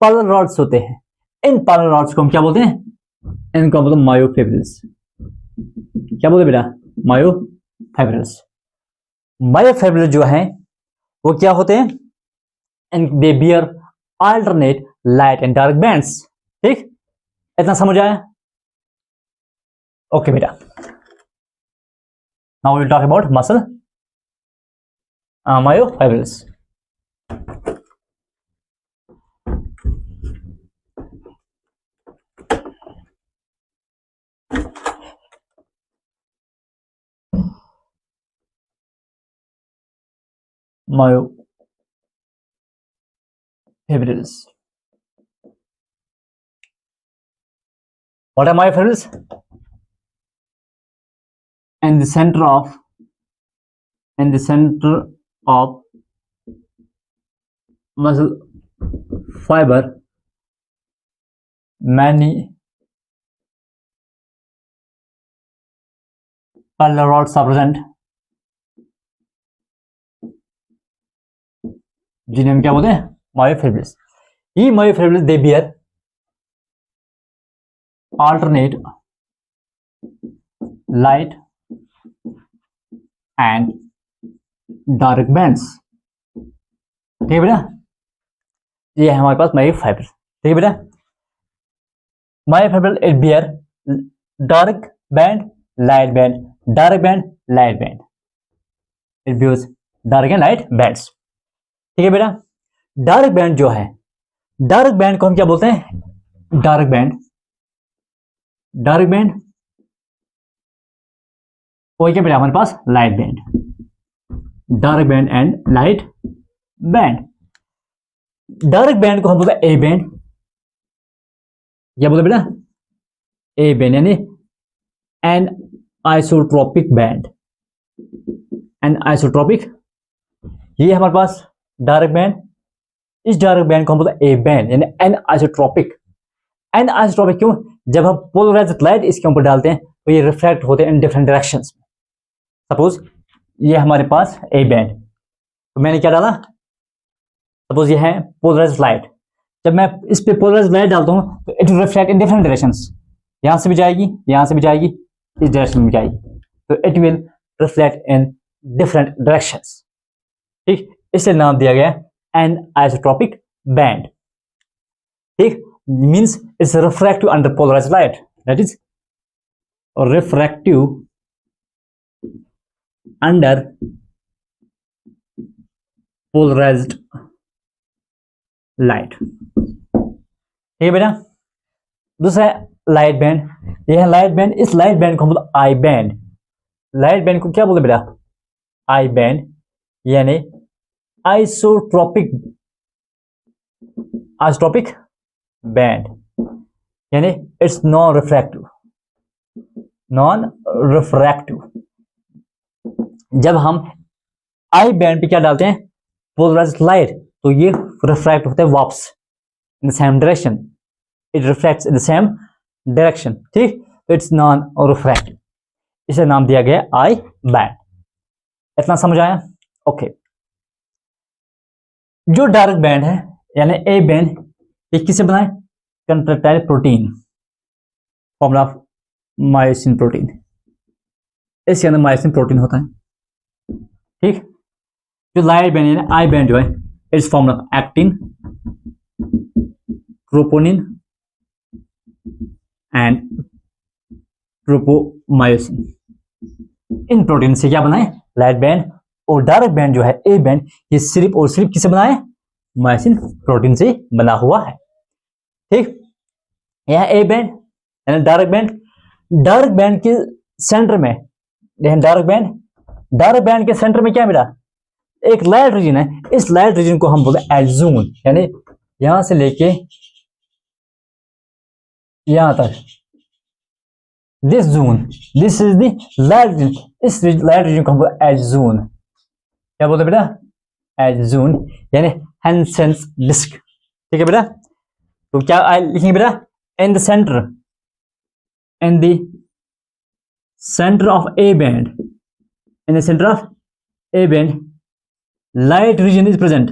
पालर रॉड्स होते हैं। इन पालर रॉड्स को हम क्या बोलते हैं? इनको बोलते हैं मायोफिब्रिल्स। क्या बोलते बेटा? मायोफिब्रिल्स। मायोफिब्रिल्स जो हैं वो क्या होते हैं? And they beer alternate light and dark bands. ठीक, इतना समझ आया? ओके बेटा, now will talk about muscle myofibrils. Myofibrils. What are myofibrils? In the center of muscle fiber, many polar rods are present, जिन्हें हम क्या बोलते हैं? मायोफिब्रिल्स। ये myofibrils they beer alternate light and dark bands। ठीक है बेटा, ये है हमारे पास मायोफिब्रिल। ठीक है बेटा, myofibril it bear dark band, light band, dark band, light band. It bears dark and light bands. ठीक है बेटा, डार्क बैंड जो है, डार्क बैंड को हम क्या बोलते हैं? Dark band. डार्क बैंड और क्या बेटा हमारे पास? Light band. Dark band and light band. Dark band को हम बोलते हैं ए बैंड। क्या बोलते बेटा? ए बैंड, यानी anisotropic band. Anisotropic, ये हमारे पास डार्क बैंड। इस डार्क बैंड को हम बोलते हैं ए बैंड, यानी एन आइसोट्रोपिक। एन आइसोट्रोपिक क्यों? जब हम पोलराइज्ड लाइट इसके ऊपर डालते हैं तो ये रिफ्लेक्ट होते हैं इन डिफरेंट डायरेक्शंस में। सपोज ये हमारे पास ए बैंड, तो मैंने क्या डाला? सपोज ये है पोलराइज्ड लाइट। जब मैं इस पे पोलराइज्ड लाइट डालता हूं तो it will reflect in different directions. यहां से भी जाएगी, यहां से भी जाएगी, इस डायरेक्शन में जाएगी, तो it will reflect in different directions. ठीक, इसलिए नाम दिया गया एन आइसोट्रोपिक बैंड। ठीक, means it's refractive under polarized light, that is refractive under polarized light। ठीक है बेटा, दूसरा लाइट बैंड। यह है लाइट बैंड। इस लाइट बैंड को हम बोलते आई बैंड। लाइट बैंड को क्या बोलते बेटा? आई बैंड, यानी आइसोट्रोपिक, आइसोट्रोपिक बैंड, यानी it's non refractive. Non refractive जब हम आई बैंड पे क्या डालते हैं, पोलराइज्ड लाइट, तो ये रिफ्रैक्ट होता है वापस in the same direction, it reflects in the same direction, ठीक, तो इट्स नॉन रिफ्रैक्ट, इसे नाम दिया गया आई बैंड। इतना समझ आया? ओके। जो डार्क बैंड है यानी ए बैंड, ये किसे बनाए, contractile protein, formula of myosin protein, इसके अंदर मायोसिन प्रोटीन होता है, ठीक। जो लाइट बैंड यानी आई बैंड जो है, it's formula of actin, troponin and tropomyosin, in protein से क्या बनाए, लाइट बैंड। और डार्क बैंड जो है ए बैंड, ये सिर्फ और सिर्फ किसे बनाए, मायोसिन प्रोटीन से बना हुआ है, ठीक। यह ए बैंड यानी डार्क बैंड, डार्क बैंड के सेंटर में, डार्क बैंड के सेंटर में क्या मिला, एक लाइट रीजन है, इस लाइट रीजन को हम बोलते हैं एज जोन, यानी यहां से लेके यहां तक, this zone, this is the light region, इस लाइट रीजन को हम बोलते हैं एज जोन। क्या बोलते हैं बेटा, एज जोन, यानी हेंसेंस डिस्क, ठीक है बेटा। तो क्या लिखेंगे बेटा, इन the centre, in the centre of A band, in the centre of A band light region is present,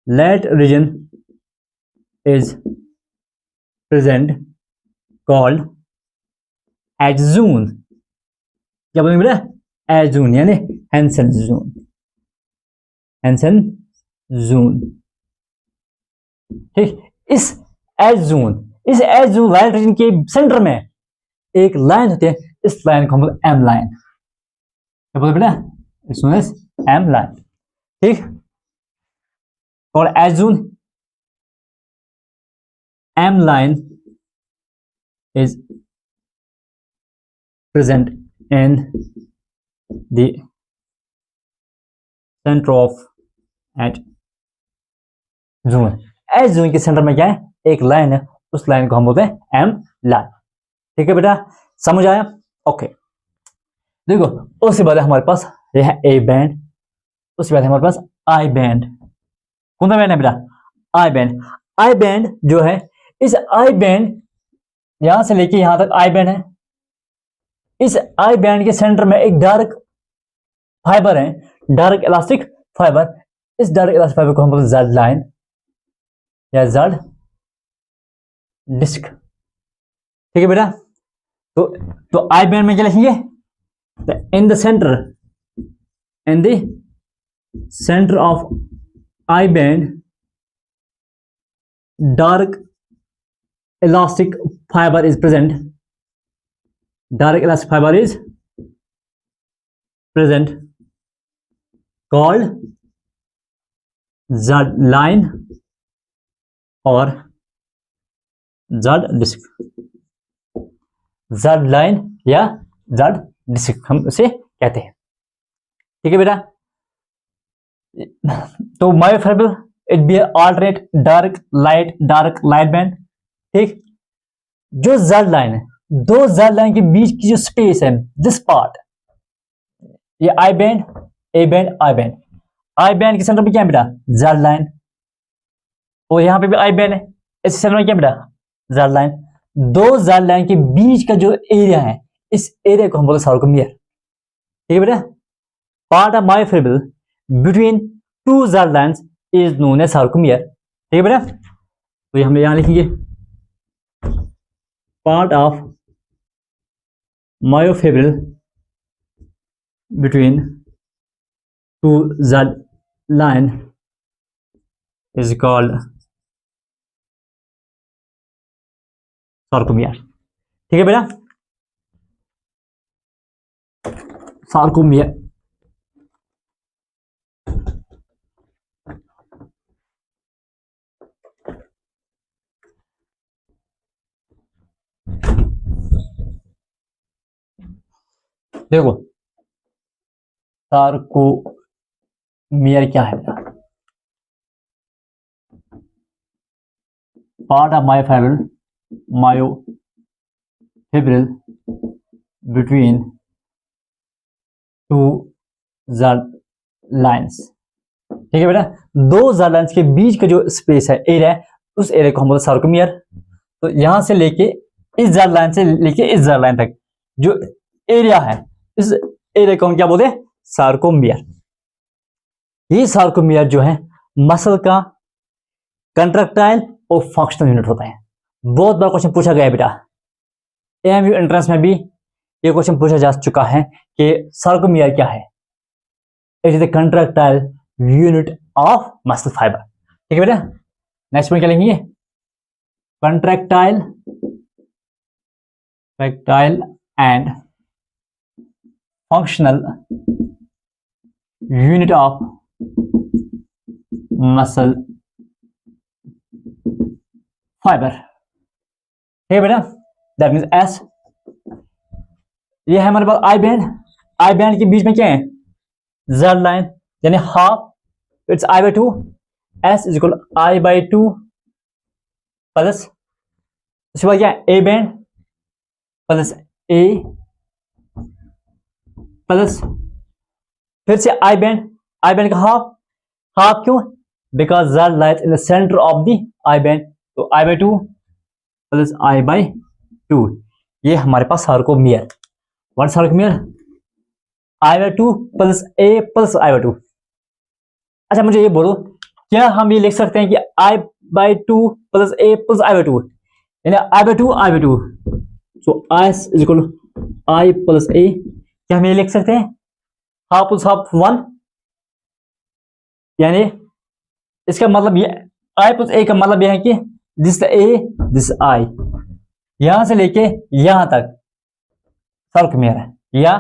light region is present called as zone। क्या बोलेंगे बेटा, as zone यानी हेंसन जोन, हेंसन जोन, ठीक। इस as zone, इस as zone light reason के centre में एक लाइन होती है, इस लाइन को हम बोलते हैं एम लाइन। क्या बोलते बेटा, इट्स एम लाइन, ठीक। और H zone, M line is present in the centre of H zone. H zone के सेंटर में क्या है, एक लाइन है, उस लाइन को हम बोलते हैं एम लाइन, ठीक है बेटा, समझ आया? ओके। देखो उसके बाद हमारे पास यह है ए बैंड, उसके बाद हमारे पास आई बैंड। कौन सा बैंड है बेटा, आई बैंड। आई बैंड जो है, इस आई बैंड यहां से लेके यहां तक आई बैंड है, इस आई बैंड के सेंटर में एक डार्क फाइबर है, डार्क इलास्टिक फाइबर, इस डार्क इलास्टिक फाइबर को हम बोलते हैं जेड लाइन या जेड डिस्क, ठीक है बेटा। तो आई बैंड में क्या लिखेंगे, इन the centre, in the center of I band dark elastic fiber is present, dark elastic fiber is present called Z line or Z disc, Z line या Z disc हम उसे कहते हैं, ठीक है बेटा। तो myofibre it be alternate dark light band, ठीक। जो जेड लाइन है, दो जेड लाइन के बीच की जो स्पेस है, दिस पार्ट, ये I band, A band, I band, I band के सेंटर में क्या है बेटा, जेड लाइन, और यहां पे भी आई बैंड है, इस सेंटर में क्या बेटा, जेड लाइन। दो जेड लाइन के बीच का जो एरिया है, इस एरिया को हम बोलते हैं सार्कोमियर, ठीक है बेटा। Part of myofibre between two Z lines is known as sarcomere, ठीक है बेटा। तो ये हम यहां लिखेंगे, part of myofibre between two Z line is called sarcomere, ठीक है बेटा, सार्कोमियर। देखो सार्कोमियर क्या है, part of myofibre between two Z lines. ठीक है बेटा, दो ज़ड लाइन्स के बीच का जो स्पेस है, एरिया है, उस एरिया को हम बोलते हैं सार्कोमियर। तो यहां से लेके इस ज़ड लाइन से लेके इस ज़ड लाइन तक जो एरिया है, इस एरिया को हम क्या बोलते हैं? सार्कोमियर। ये सार्कोमियर जो है मसल का कंट्रैक्टाइल और फंक्शनल यूनिट होता है। बहुत बार क्वेश्चन पूछा गया है बेटा, एएमयू एंट्रेंस में भी ये क्वेश्चन पूछा जा चुका है कि सार्कोमियर क्या है। It is the contractile unit of muscle fibre. ठीक है बेटा, नेक्स्ट पॉइंट क्या लेंगे? Contractile and functional unit of muscle fibre. ठीक है बेटा, दैट मीन्स एस। ये है हमारे पास आई बैंड। आई बैंड के बीच में क्या है? ज़ड लाइन, यानी half, it's I by two. S is equal I by two plus, उसके बाद क्या है? A band plus A plus फिर से आई बैंड। आई बैंड का हाफ, हाफ क्यों? Because Z lies in the centre of the I band. तो I by two plus I by two, ये हमारे पास sarcomere. What sarcomere? I by two plus A plus I by to. अच्छा मुझे ये बोलो, क्या हम ये लिख सकते हैं कि I by two plus A plus I by two, यानी I by two I by two, so I is equal I plus A, क्या हम ये लिख सकते हैं? हाफ प्लस हाफ वन, यानी इसका मतलब ये आई प्लस ए का मतलब यह है कि दिस ए दिस आई, यहां से लेके यहां तक सार्कोमियर है, या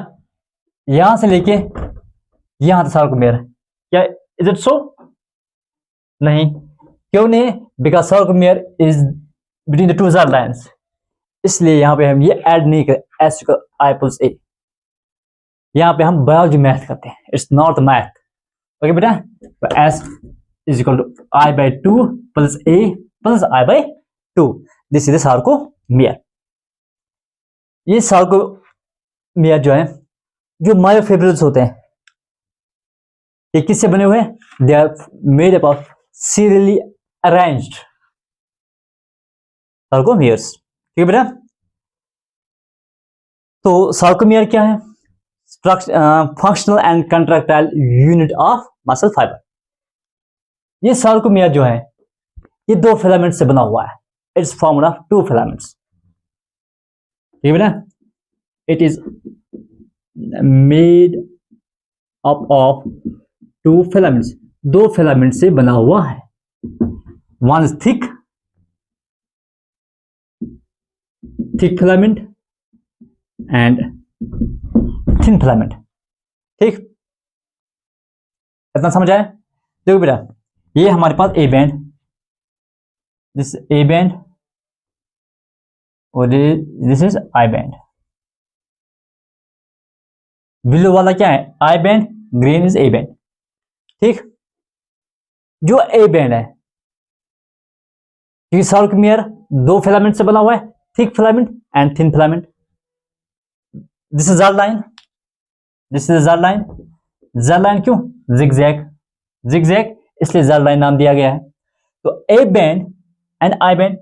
यहां से लेके यहां तक सार्कोमियर है। क्या इज इट सो? नहीं, क्यों नहीं? Because sarcomere is between the two Z lines, इसलिए यहां पे हम ये ऐड नहीं करें एस आई प्लस ए। यहां पे हम बायोलॉजी मैथ करते हैं, इट्स नॉट मैथ। ओके बेटा, तो S is equal to I by two plus A plus I by two, this is the sarcomere. ये सार्कोमियर जो है, जो मायोफिब्रिल्स होते हैं, ये किससे बने हुए हैं? They are made up of serially arranged sarcomeres. ठीक है बेटा, तो सार्कोमियर क्या है? Functional and contractile unit of muscle fibre. ये सार्कोमियर जो है, ये दो फिलामेंट से बना हुआ है। It's formed of two filaments. ठीक है बेटा, it is made up of two filaments, दो फिलामेंट से बना हुआ है। One is thick filament and thin filament. ठीक, इतना समझ आया? देखो बेटा, ये हमारे पास A band, this A band और this is I band. Blue वाला क्या है? I band, green is A band. ठीक, जो ए बैंड है, क्योंकि सार्कोमियर दो फिलामेंट से बना हुआ है, thick filament and thin filament. This is Z line, this is Z line. Z line क्यों? जिगजैग, जिगजैग इसलिए ज़ड लाइन नाम दिया गया है। तो A band and I band,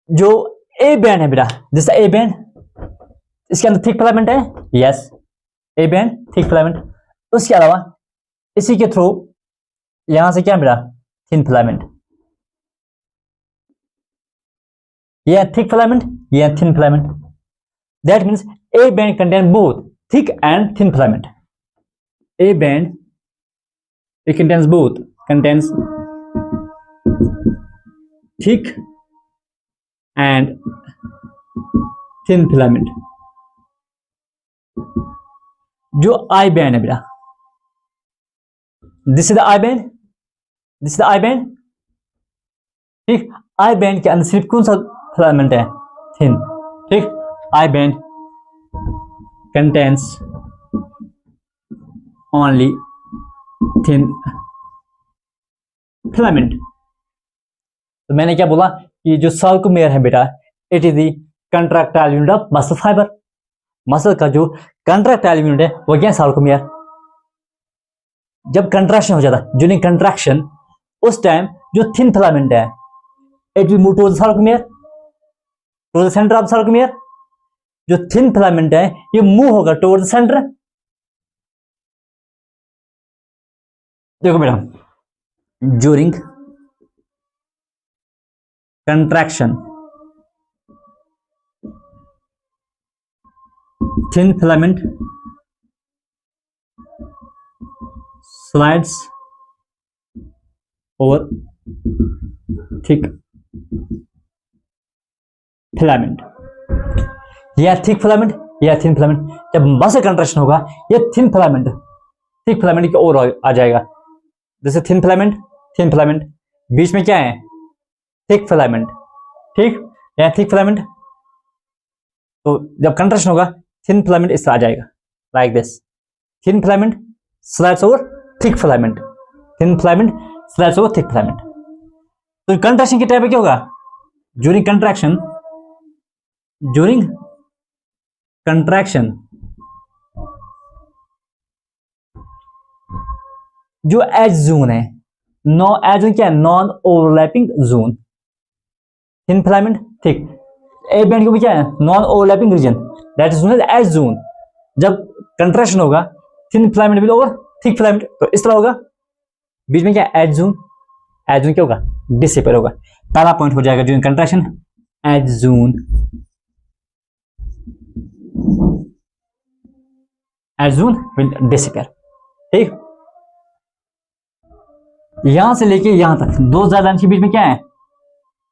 जो ए बैंड है बेटा, दिस ए बैंड, इसके अंदर थिक फिलामेंट है, yes, A band thick filament. उसके अलावा इसी के थ्रू यहां से क्या बेटा? Thin filament. ये थिक फिलामेंट, ये thin filament. That means A band contain both thick and thin filament. A band it contains both, contains thick and thin filament। जो आई बैंड है बेटा, this is the I band, this is the I band. ठीक, I band के अंदर सिर्फ कौन सा filament है? थिन। ठीक, I band contains only thin filament. तो मैंने क्या बोला कि जो सार्कोमियर है बेटा, it is the contractile unit of muscle fibre. Muscle का जो कंट्रैक्टाइल यूनिट है वो क्या है, सार्कोमियर। जब कंट्रैक्शन हो जाता है, ड्यूरिंग कंट्रैक्शन, उस टाइम जो थिन फिलामेंट है it will move towards sarcomere, to the centre of sarcomere. जो थिन फिलामेंट है ये मूव होगा टुवर्ड्स सेंटर। देखो बेटा, during contraction thin filament slides over thick filament, या थिक फिलामेंट या थिन फिलामेंट। जब मसल कंट्रैक्शन होगा ये थिन फिलामेंट थिक फिलामेंट की ओर आ जाएगा। जैसे थिन फिलामेंट बीच में क्या है, थिक फिलामेंट, ठीक, या थिक फिलामेंट। तो जब कंट्रैक्शन होगा थिन फिलामेंट इस तरह आ जाएगा, like this. Thin filament slides over thick filament, thin filament slides over thick filament. तो कंट्रैक्शन के टाइप में क्या होगा, ड्यूरिंग कंट्रैक्शन जो एज जोन है, एज जोन क्या है, non overlapping zone. Thin filament thick, A band को भी क्या है, non overlapping region, that is known as H zone. जब कंट्रैक्शन होगा thin filament will over thick filament, तो इस तरह होगा। बीच में क्या है, एज जोन क्या होगा, डिसिपेयर होगा। पहला पॉइंट हो जाएगा during contraction, H zone will disappear, ठीक। यहां से लेके यहां तक दो ज्यादा के बीच में क्या है,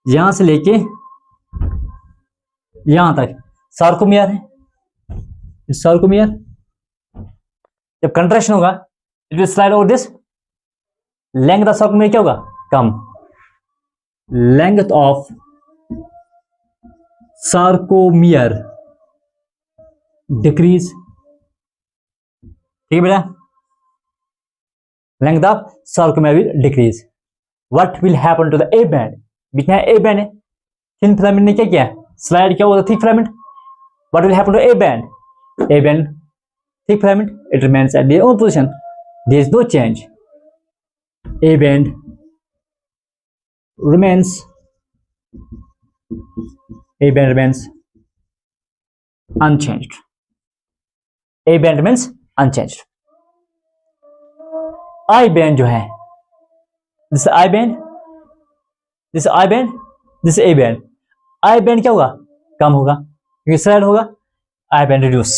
यहां से लेके यहां तक सार्कोमियर है, सार्कोमियर। जब कंट्रैक्शन होगा it will slide over this, length of sarcomere क्या होगा, कम। लेंथ ऑफ सार्कोमियर डिक्रीज, ठीक है बेटा, length of sarcomere will decrease. What will happen to the A band, बीच में ए बैंड है, थिन फिलामेंट ने क्या किया, स्लाइड किया over thick filament. What will happen to A band, thick filament, it remains at their own position, there is no change. A band remains unchanged. A band remains unchanged. I band जो है, this I band, this I band, this A band. I band क्या होगा, कम होगा क्योंकि slide होगा। I band reduce,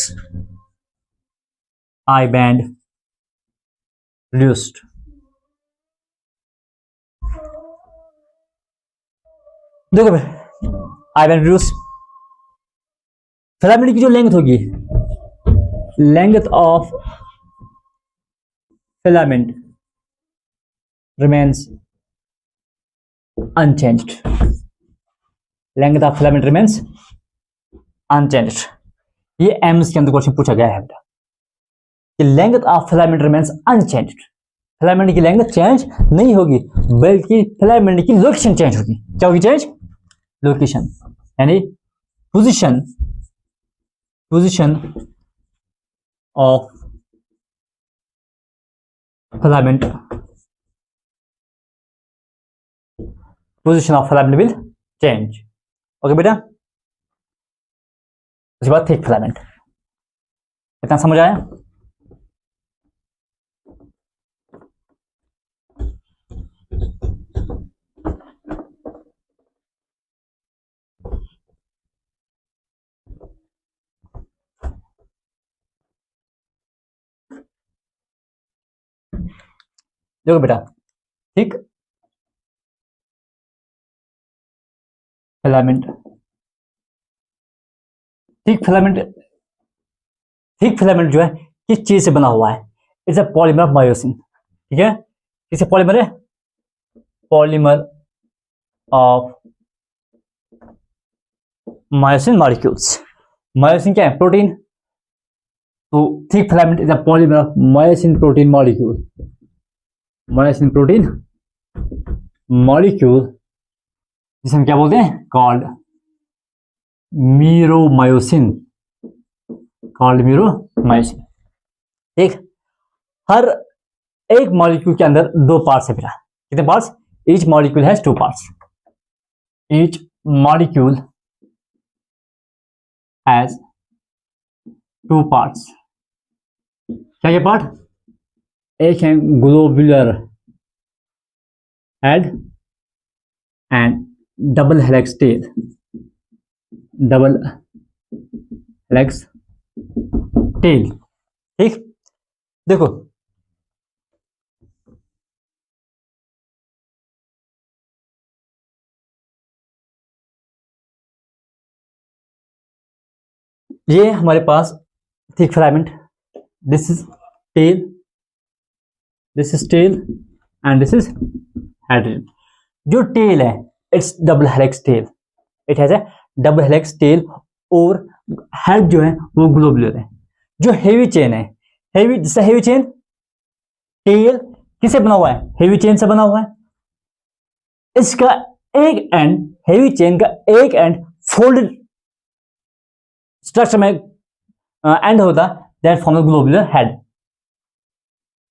I band reduced। देखो I band reduced, filament की जो लेंथ होगी, length of filament remains unchanged, length of filament remains unchanged। ये एम्स के अंदर क्वेश्चन पूछा गया है कि length of filament remains unchanged, filament की लेंथ चेंज नहीं होगी बल्कि फिलामेंट की लोकेशन चेंज होगी। क्या होगी चेंज, लोकेशन, यानी position of filament, will change. Okay बेटा, उसके बाद थिक फिलामेंट, इतना समझ आया। देखो बेटा, थिक फिलामेंट, थिक फिलामेंट जो है किस चीज से बना हुआ है, it's a polymer of myosin, ठीक है। किससे पॉलीमर है, polymer of myosin molecules. Myosin क्या है, प्रोटीन, तो thick filament is a polymer of myosin protein molecule, myosin protein molecule, जिसे हम क्या बोलते हैं, कॉल्ड मीरोमायोसिन, कॉल्ड म्यूरोमायोसिन। ठीक, हर एक मॉलिक्यूल के अंदर दो पार्ट्स है बेटा। कितने parts? Each molecule has two parts. Each molecule has two parts. क्या क्या पार्ट? एक है globular head and double helix tail. Double helix tail. ठीक, देखो ये हमारे पास thick filament, this is tail, this is tail and this is head. जो टेल है it's double helix tail, it has a double helix tail, और head जो है वो ग्लोबुलर है। जो हेवी चेन है, हेवी, जैसे हेवी चेन, टेल किसे बना हुआ है? हेवी चेन से बना हुआ है। इसका एक एंड, हेवी चेन का एक एंड फोल्डेड स्ट्रक्चर में एंड होता, that form the globular head.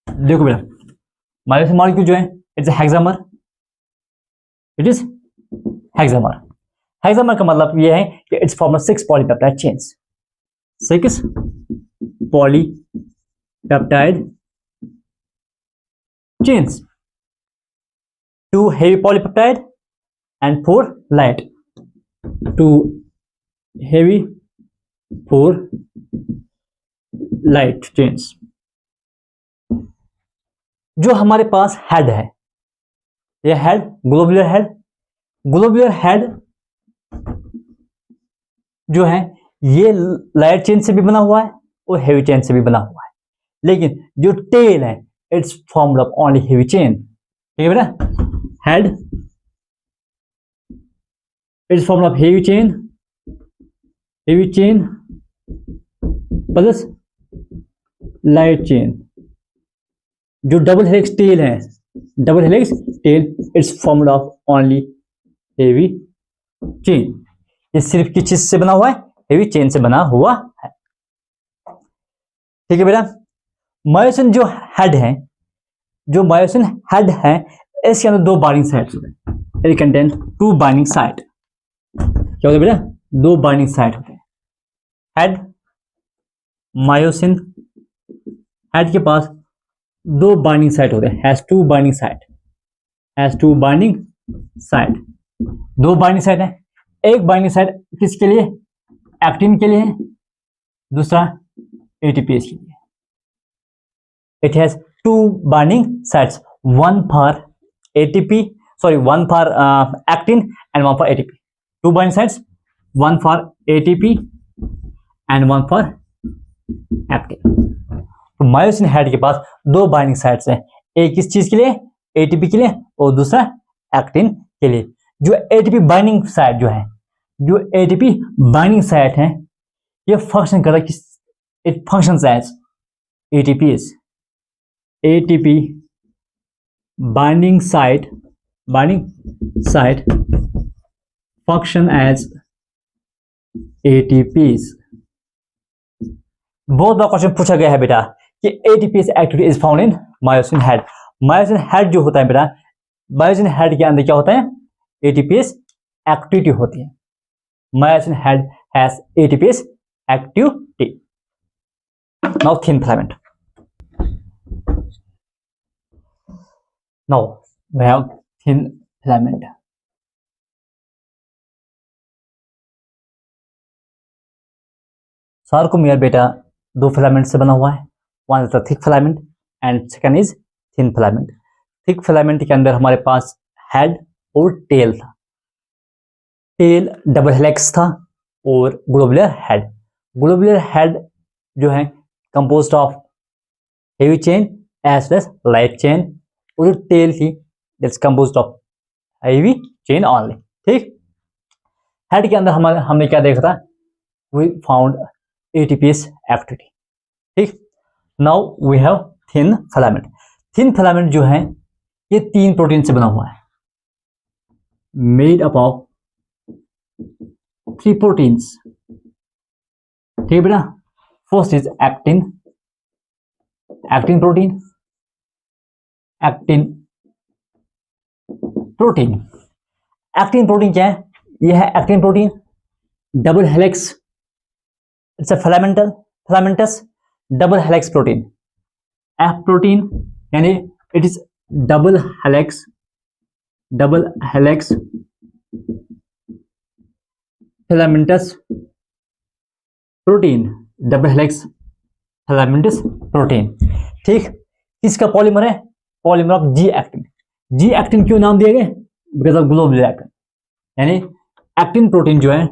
देखो बेटा, मायोसिन मॉलिक्यूल जो है इट्स हेक्सामर, इट इज हेक्सामर। हेक्सामर का मतलब यह है कि it's form of 6 polypeptide chains. 6 polypeptide chains, 2 heavy polypeptide and 4 light. 2 heavy, 4 light chains. जो हमारे पास हेड है, यह head globular head, globular head जो है ये लाइट चेन से भी बना हुआ है और हेवी चेन से भी बना हुआ है। लेकिन जो टेल है it's formed of only heavy chain. ठीक है बेटा, head it's formed of heavy chain plus light chain. जो डबल हेलिक्स टेल है, double helix tail it's formed of only heavy chain. ये सिर्फ किस चीज से बना हुआ है? हेवी चेन से बना हुआ है। ठीक है बेटा, मायोसिन जो हेड है, जो मायोसिन हेड है इसके अंदर 2 बाइंडिंग साइट्स होते हैं। It contain 2 binding site. क्या होता है बेटा? 2 बाइंडिंग साइट होते हैं। हेड, मायोसिन हेड के पास 2 बाइंडिंग साइट होते हैं, has 2 binding site, has 2 binding site. 2 binding site है। एक बाइंडिंग साइट किसके लिए? एक्टिन के लिए है, दूसरा एटीपीएस के लिए। It has 2 binding sites, one for ATP, one for actin and one for ATP. 2 binding sites, one for ATP and one for actin. तो मायोसिन हेड के पास 2 बाइंडिंग साइट्स हैं, एक किस चीज के लिए? एटीपी के लिए, और दूसरा एक्टिन के लिए। जो एटीपी बाइंडिंग साइट जो है, जो एटीपी बाइंडिंग साइट है, ये फंक्शन कर रहा है किस? It functions as ATPase, ATP binding site function as ATPs। बहुत बार क्वेश्चन पूछा गया है बेटा कि ATPs activity is found in myosin head. Myosin head जो होता है बेटा, मायोसिन हेड के अंदर क्या होता है? ATPs एक्टिविटी होती है। Myosin head has ATPs activity. Now thin filament. Now we have thin filament. Sarcomere बेटा 2 फिलामेंट से बना हुआ है। One is the thick filament and second is thin filament. Thick filament के अंदर हमारे पास हेड और टेल था। टेल डबल हेलिक्स था और ग्लोबुलर हेड। ग्लोबुलर हेड जो है composed of heavy chain as well as light chain, और जो टेल थी that's composed of heavy chain only. ठीक, हेड के अंदर हमने क्या देखा था? We found ATPase activity. ठीक, now we have thin filament. Thin filament जो है ये 3 प्रोटीन से बना हुआ है, मेड अप ऑफ 3 प्रोटीन्स। ठीक है बेटा, first is actin, actin protein, actin protein. Actin protein क्या है? यह है actin protein, double helix, it's a filamentous double helix protein. F protein यानी it is double helix filamentous protein, double helix filamentous protein. ठीक, किसका polymer है? Polymer of G actin. G actin क्यों नाम दिया गया? बिकॉज ऑफ ग्लोबुलर एक्टिन, यानी actin protein जो है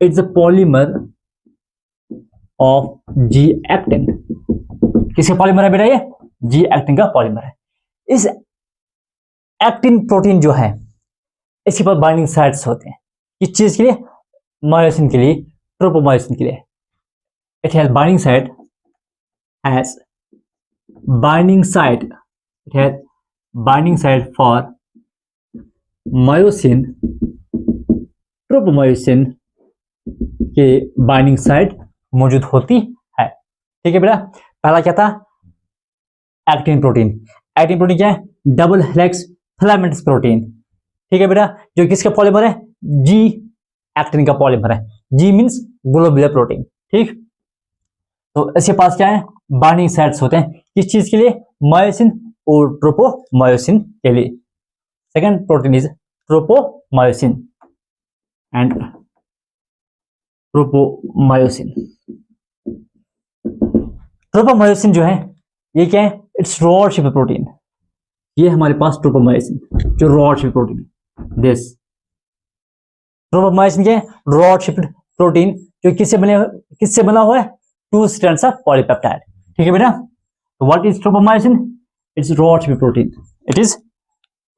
it's a polymer of G actin. किसका पॉलीमर है बेटा? ये जी एक्टिन का पॉलीमर है। इस एक्टिन प्रोटीन जो है इसके पास बाइंडिंग साइट्स होते हैं। किस चीज के लिए? मायोसिन के लिए, ट्रोपोमायोसिन के लिए। It has binding site, has binding site, it has binding site for myosin, tropomyosin के बाइंडिंग साइट मौजूद होती है। ठीक है बेटा, पहला क्या था? Actin protein. एक्टिन प्रोटीन क्या है? Double helix filamentous protein. ठीक है बेटा, जो किसका पॉलीमर है? जी एक्टिन का पॉलीमर है। जी मींस ग्लोबुलर प्रोटीन। ठीक, तो इसके पास क्या है? बाइंडिंग साइट्स होते हैं। किस चीज के लिए? मायोसिन और ट्रोपोमायोसिन के लिए। Second protein is tropomyosin and tropomyosin. Tropomyosin जो है ये क्या है? It's rod shape protein. ये हमारे पास ट्रोपोमायोसिन जो rod shape protein, this tropomyosin क्या है? रॉड शेप प्रोटीन जो किससे बना हुआ है? Two strands of polypeptide. ठीक है बेटा, तो what is tropomyosin? It's rod shape protein. It is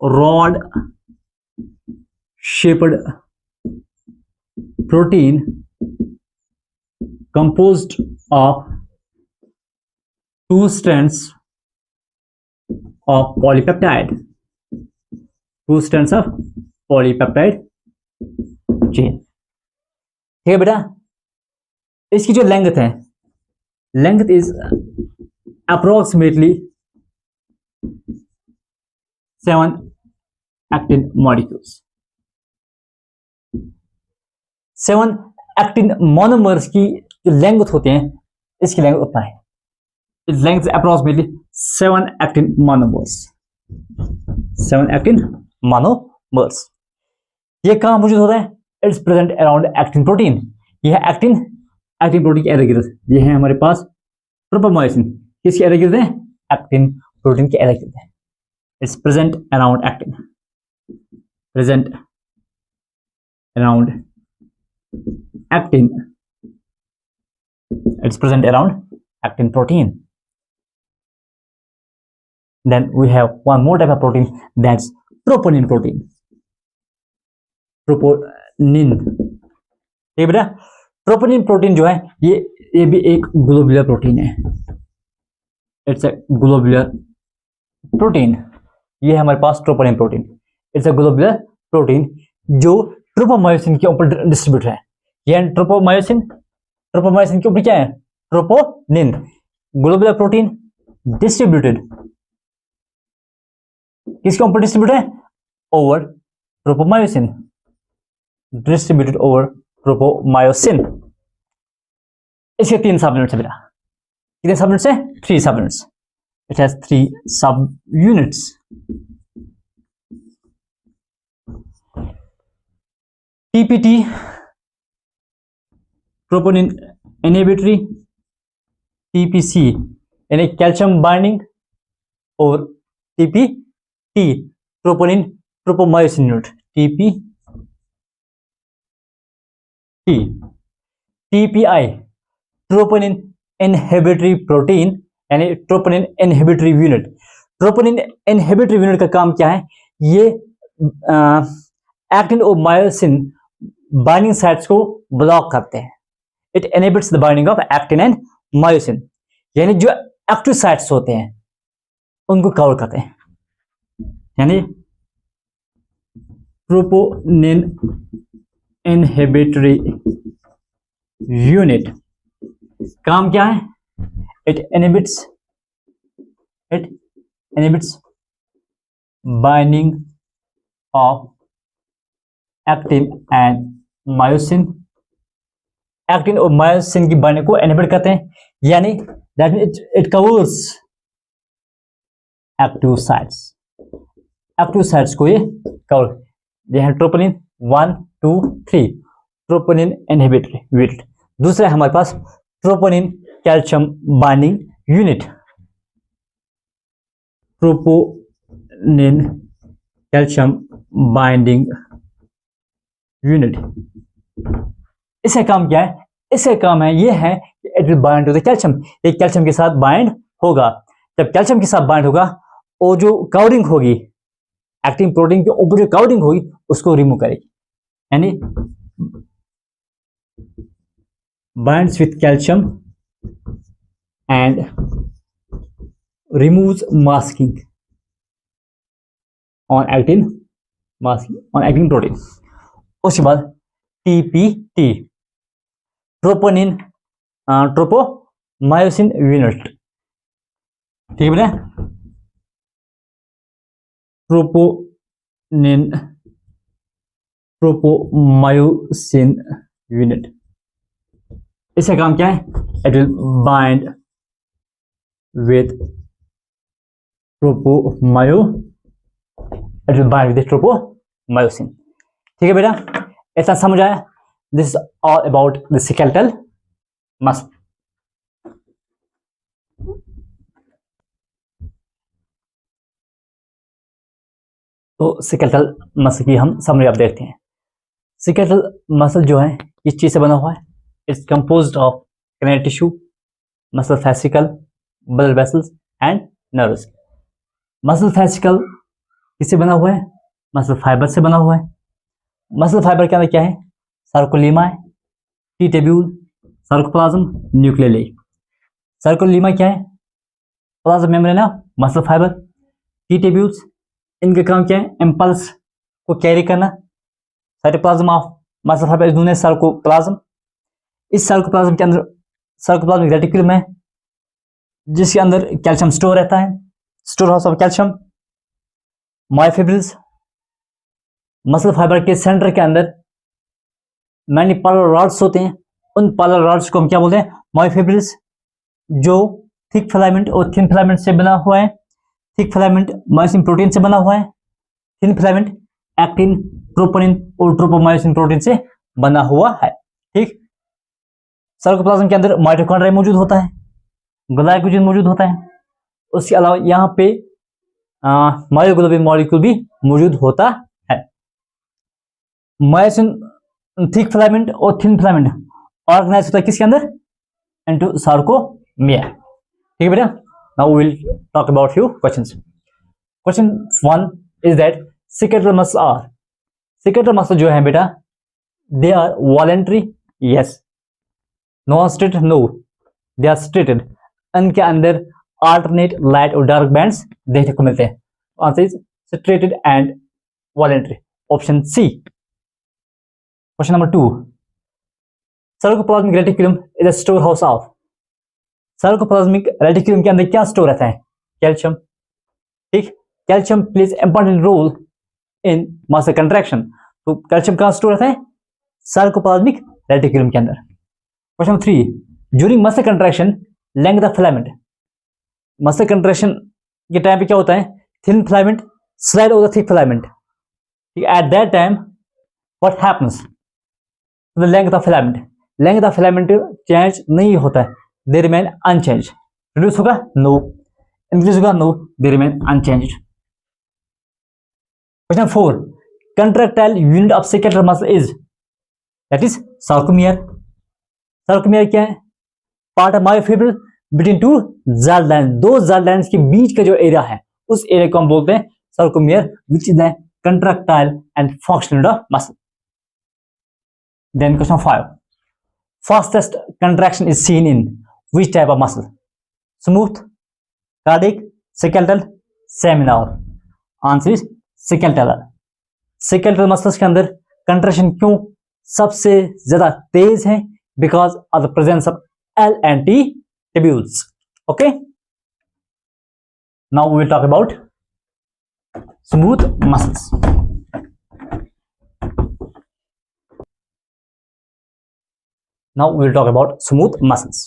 rod shaped protein composed of two strands of polypeptide, two strands of polypeptide chain। ठीक है बेटा, इसकी जो लेंथ है, length is approximately 7 actin molecules. 7 actin monomers की जो length होते हैं, इसकी लेंथ उतना है। Its length approximately 7 actin monomers, 7 actin monomers. ये कहां मौजूद होता है? It's present around actin protein. यह एक्टिन प्रोटीन के इर्द गिर्द, ये है हमारे पास ट्रोपोमायोसिन। किसके इर्द गिर्द है? एक्टिन प्रोटीन के इर्द गिर्द है। It's present around actin, present around actin, it's present around actin protein. Then we have one more type of protein, that's troponin protein. Troponin, ठीक बेटा, ट्रोपोनिन प्रोटीन जो है ये भी एक ग्लोबुलर प्रोटीन है। It's a globular protein. ये है हमारे पास troponin protein. It's a globular protein जो ट्रोपोमायोसिन के ऊपर डिस्ट्रीब्यूट है। ये ट्रोपोमायोसिन के ऊपर क्या है? ट्रोपोनिन, ग्लोबुलर प्रोटीन डिस्ट्रीब्यूटेड किसके ऊपर डिस्ट्रीब्यूट है? Over tropomyosin, distributed over tropomyosin. इसके 3 सब यूनिट्स है बेटा। कितने सब यूनिट्स है? 3 sub units. It has 3 sub units. TPT, troponin inhibitory, TPC यानी कैल्शियम बाइंडिंग, और TPT troponin tropomyosin unit, TPT. TPI troponin inhibitory protein यानी troponin inhibitory unit. Troponin inhibitory unit का काम क्या है? ये एक्टिन और मायोसिन बाइंडिंग साइट्स को ब्लॉक करते हैं। It inhibits the binding of actin and myosin, यानी जो एक्टिव साइट्स होते हैं उनको कवर करते हैं। यानी ट्रोपोनिन इनहिबिटरी यूनिट काम क्या है? It inhibits binding of actin and myosin. Actin और मायोसिन की बाइंडिंग को इनहिबिट करते हैं, यानी that mean it covers active sites को ये कवर। ये है ट्रोपोनिन 1 2 3, ट्रोपोनिन इनहिबिटर। दूसरा है हमारे पास troponin calcium binding unit. Troponin calcium binding unit, इसका काम क्या है? इसका काम है ये है कि it will bind to the calcium. ये कैल्शियम के साथ बाइंड होगा। जब कैल्शियम के साथ बाइंड होगा और जो कवरिंग होगी एक्टिन प्रोटीन के ऊपर जो कवरिंग होगी उसको रिमूव करेगी, यानी binds with calcium and removes masking on actin protein. उसके बाद टीपीटी, ट्रोपोनिन ट्रोपोमायोसिन यूनिट, ठीक है बेटा? ट्रोपोमायोसिन यूनिट, इसका काम क्या है? It will bind with tropomyosin. ठीक है बेटा, ऐसा समझ आया? This is all about the skeletal muscle. तो स्केलेटल मसल की हम समरी अब देखते हैं। स्केलेटल मसल जो है किस चीज से बना हुआ है? It's composed of connective tissue, muscle fascicle, blood vessels and nerves. Muscle fascicle किससे बना हुआ है? मसल फाइबर से बना हुआ है। मसल फाइबर के अंदर क्या है? सर्कुलेमा है, T tubule, sarcoplasm, nuclei. Sarcolemma क्या है? Plasma membrane of muscle fibre. T tubules, इनका काम क्या है? इम्पल्स को कैरी करना। Cytoplasm of muscle fibre is known as sarcoplasm. इस सार्कोप्लाज्म के अंदर सार्कोप्लाज्मिक रेटिकुलम है जिसके अंदर कैल्शियम स्टोर रहता है, store house of calcium. Myofibrils, muscle fibre के सेंटर के अंदर मैनी पैरेलल रॉड्स होते हैं। उन पैरेलल रॉड्स को हम क्या बोलते हैं? मायोफिब्रिल्स, जो थिक फिलामेंट और थिन फिलामेंट से बना हुआ है। थिक फिलामेंट मायोसिन प्रोटीन से बना हुआ है, थिन फिलामेंट एक्टिन, ट्रोपोनिन और ट्रोपोमायोसिन प्रोटीन से बना हुआ है। ठीक, सार्कोप्लाज्म के अंदर माइटोकॉन्ड्रिया मौजूद होता है, ग्लाइकोजन मौजूद होता है। उसके अलावा यहाँ पे मायोग्लोबिन मॉलिक्यूल भी मौजूद होता है। मायोसिन थिक फिलामेंट और थिन फिलामेंट ऑर्गेनाइज होता है किसके अंदर? Into sarcomere. ठीक है बेटा, now we will talk about few questions. Question 1 is that skeletal muscle जो है बेटा, they are voluntary, yes. Non striated, no, they are striated. इनके अंदर अल्टरनेट लाइट और डार्क बैंड्स देखने को मिलते हैं। Answer is striated and voluntary, option C. Question number 2, sarcoplasmic reticulum is a storehouse of. Sarcoplasmic reticulum के अंदर क्या स्टोर रहता है? कैल्शियम। ठीक, calcium plays important role in muscle contraction. तो कैल्शियम कहां स्टोर रहता है? सार्कोप्लाज्मिक रेटिकुलम के अंदर। Question 3, during muscle contraction length of filament. Muscle contraction के टाइम पे क्या होता है? Thin filament slide over the thick filament. At that time what happens? The length of filament change नहीं होता है, दे रिमेन अनचेंज। रिड्यूस होगा? No. Increase होगा? No, they remain unchanged. Question 4, contractile unit of skeletal muscle is, that is sarcomere. Sarcomere क्या है? Part of myofibril between two Z line. दो Z lines के बीच का जो एरिया है उस एरिया को हम बोलते हैं sarcomere, which is the contractile and functional unit of muscle. Then question 5, fastest contraction is seen in which type of muscle? Smooth, cardiac, skeletal, seminal. Answer is skeletal. Skeletal muscles के अंदर contraction क्यों सबसे ज्यादा तेज है? Because of the presence of L and T tubules. Okay. Now we will talk about smooth muscles. Now we will talk about smooth muscles.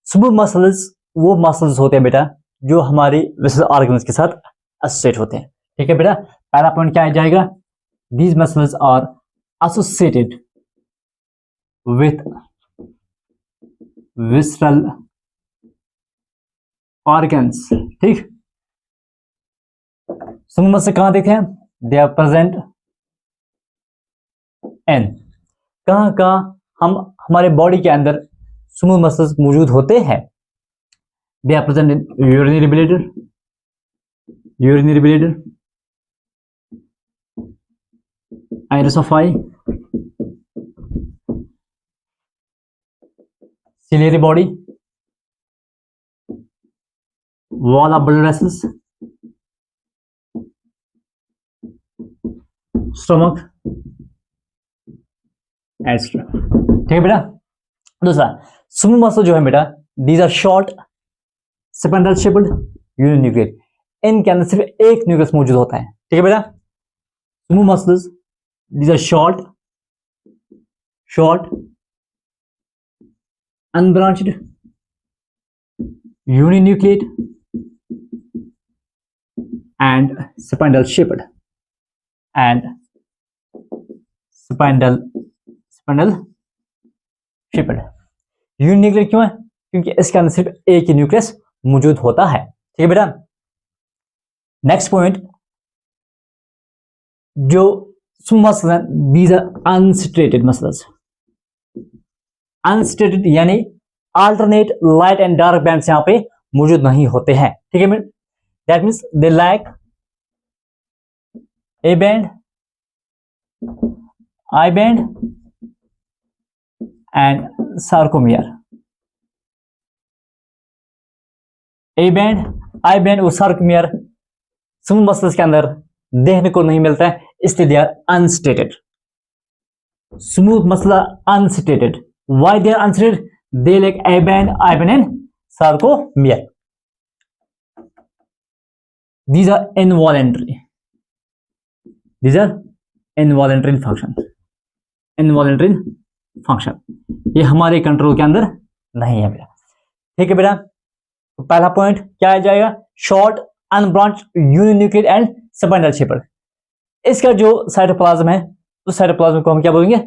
Smooth muscles वो muscles होते हैं बेटा जो हमारी विशेष ऑर्गन्स के साथ एसोसिएट होते हैं. ठीक है बेटा, पहला पॉइंट क्या आ जाएगा? These muscles are associated with visceral organs. ठीक, स्मूथ मसल कहां देखते हैं? दे आर प्रेजेंट इन, कहां कहां हम हमारे बॉडी के अंदर स्मूथ मसल्स मौजूद होते हैं? They are present in urinary bladder, iris of eye, ciliary body, wall of blood vessels, stomach, etc. ठीक है बेटा. दूसरा, स्मूथ मसल जो है बेटा, these are short spindle shaped uninucleate. इनके अंदर सिर्फ एक न्यूक्लियस मौजूद होता है. ठीक है बेटा, smooth muscles these are short unbranched uninucleate and spindle shaped uninucleate क्यों है? क्योंकि इसके अंदर सिर्फ एक ही न्यूक्लियस मौजूद होता है. ठीक है बेटा. नेक्स्ट पॉइंट, जो मसल्स हैं, these are unsaturated muscles. Unsaturated यानी alternate light and dark bands यहां पे मौजूद नहीं होते हैं. ठीक है बेटा, that means they lack A band, I band and sarcomere. A band, I band और sarcomere स्मूथ मसल्स के अंदर देखने को नहीं मिलता है, इसलिए they are unstriated. Smooth muscle unstriated. Why they are unstriated? They like A band, I band and sarcomere. These are involuntary. Function. ये हमारे कंट्रोल के अंदर नहीं है बेटा. ठीक है बेटा, तो पहला पॉइंट क्या आ जाएगा? Short unbranched uninucleate and spindle shaped. इसका जो साइटोप्लाज्म है, उस साइटोप्लाज्म को हम क्या बोलेंगे?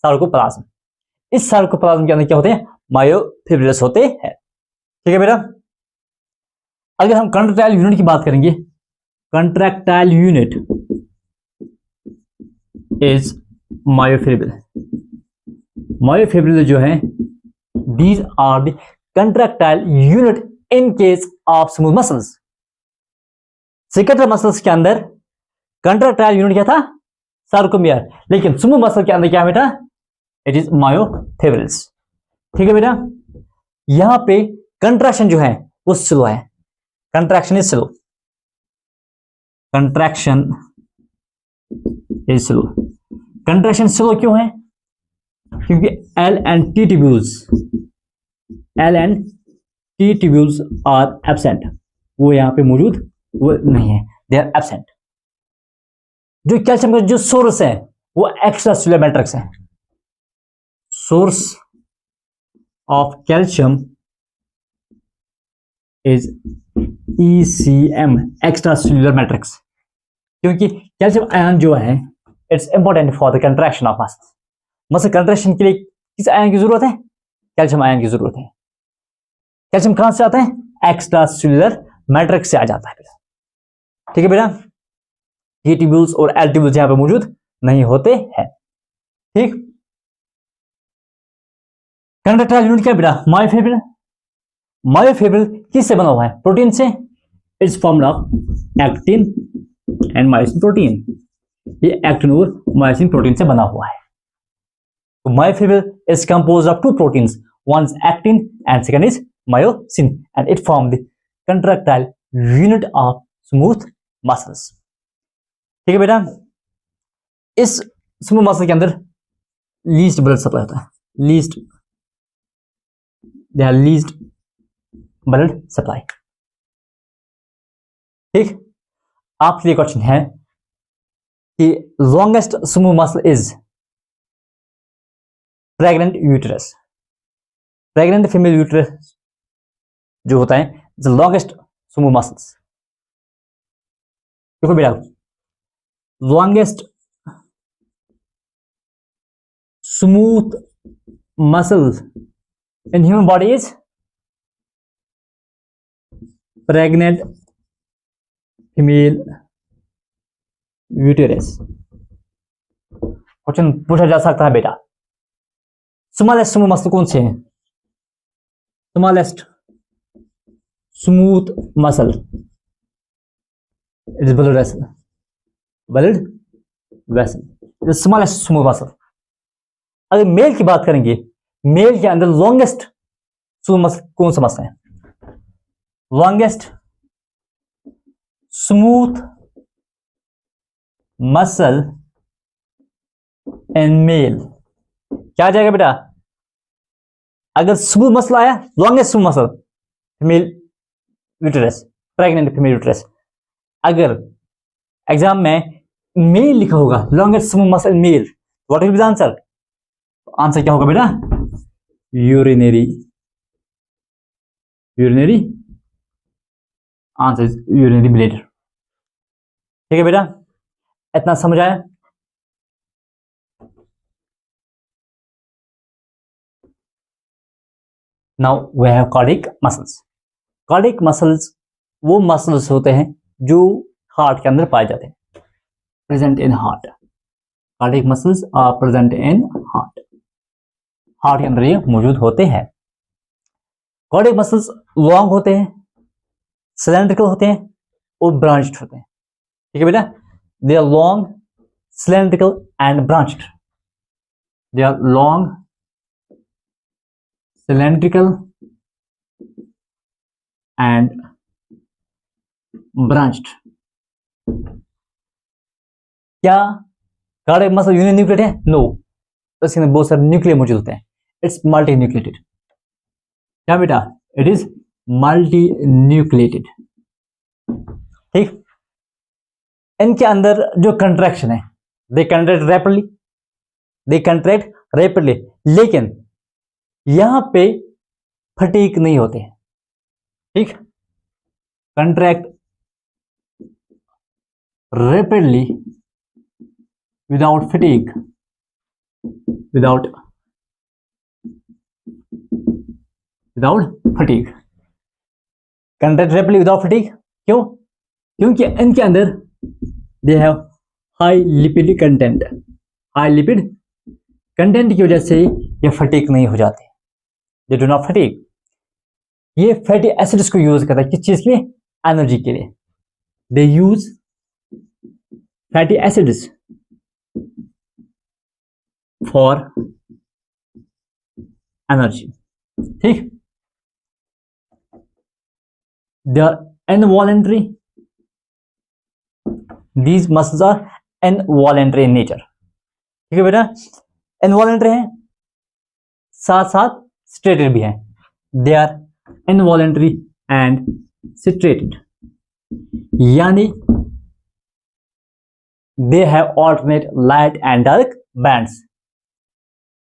सार्कोप्लाज्म. इस सार्कोप्लाज्म के अंदर क्या होते हैं? मायोफिब्रिल्स होते हैं. ठीक है बेटा. अगर हम कंट्रैक्टाइल यूनिट की बात करेंगे, contractile unit is myofibril. Myofibril जो है, these are the contractile unit in case of smooth muscles. Skeletal muscles के अंदर कंट्रैक्टाइल यूनिट क्या था? सार्कोमियर. लेकिन स्मूथ मसल के अंदर क्या है बेटा? It is myofibrils. ठीक है बेटा. यहां पे कंट्रैक्शन जो है वो स्लो है. Contraction is slow. Contraction slow क्यों है? क्योंकि L and T tubules are absent. वो यहां पे मौजूद वो नहीं है, दे आर एब्सेंट. जो कैल्शियम का जो सोर्स है वो एक्स्ट्रा सेल्युलर मैट्रिक्स है. Source of calcium is ECM, extra cellular matrix. क्योंकि कैल्शियम आयन जो है, it's important for the contraction of muscles. Muscle contraction के लिए किस आयन की जरूरत है? कैल्शियम आयन की जरूरत है. कैल्शियम कहां से आता है? एक्स्ट्रा सेल्युलर मैट्रिक्स से आ जाता है. ठीक है बेटा. T ट्यूब्यूल्स और L ट्यूब्यूल्स यहां पे मौजूद नहीं होते हैं. ठीक. कंट्रैक्टाइल यूनिट क्या बेटा? मायोफिब्रिल. मायोफिब्रिल किससे बना हुआ है? प्रोटीन से. It's formed of actin and myosin protein. ये एक्टिन और मायोसिन प्रोटीन से बना हुआ है. तो myofibril is composed of two proteins, one is actin and second is myosin, and it form the contractile unit of smooth muscles. ठीक है बेटा. इस स्मूथ मसल के अंदर लीस्ट ब्लड सप्लाई होता है. Least they have least blood supply. ठीक, आपके लिए क्वेश्चन है कि longest smooth muscle is pregnant uterus. Pregnant female uterus जो होता है द लॉन्गेस्ट स्मूथ मसल्स। देखो बेटा, longest smooth muscles in human body is pregnant female uterus। Question पूछा जा सकता है बेटा, स्मॉलेस्ट स्मूथ मसल कौन से हैं? Smallest smooth muscle it is blood vessel. Blood vessel smallest smooth muscle. अगर मेल की बात करेंगे, मेल के अंदर लॉन्गेस्ट स्मूथ मसल कौन सा मसल है? Longest smooth muscle in male क्या आ जाएगा बेटा? अगर स्मूथ मसल आया, longest smooth muscle female uterus, pregnant female uterus. अगर एग्जाम में मेल लिखा होगा, longest smooth muscle in male, what will be the answer? Answer क्या होगा बेटा? Urinary. Urinary answer is urinary bladder. ठीक है बेटा, इतना समझ आया? Now we have cardiac muscles. Cardiac muscles वो मसल्स होते हैं जो हार्ट के अंदर पाए जाते हैं, present in heart. Cardiac muscles are present in heart. Heart के अंदर ये मौजूद होते हैं। कार्डिक मसल्स लॉन्ग होते हैं, सिलेंड्रिकल होते हैं और ब्रांच्ड होते हैं। ठीक है बेटा, they are long, cylindrical and branched. They are long, cylindrical and branched. क्या कार्डिक मसल यूनिन्यूक्लिएट है? नो, इसके अंदर बहुत सारे न्यूक्लियर मौजूद होते हैं। It's multi nucleated. क्या बेटा? It is multi nucleated. ठीक, इनके अंदर जो कंट्रैक्शन है, they contract rapidly, they contract rapidly, लेकिन यहां पे फटीक नहीं होते हैं। ठीक, contract rapidly without fatigue, without fatigue, contract rapidly without fatigue. क्यों? क्योंकि इनके अंदर they have high lipid content. High lipid content की वजह से ये फटीक नहीं हो जाते, दे डू नॉट फटीक। ये फैटी एसिड्स को यूज करता है किस चीज के लिए? एनर्जी के लिए। They use fatty acids for energy. ठीक, they are involuntary. These muscles are involuntary in nature. ठीक है बेटा, इनवॉलेंटरी है, साथ साथ स्ट्रेटेड भी है। They are involuntary and striated, यानी they have alternate light and dark bands.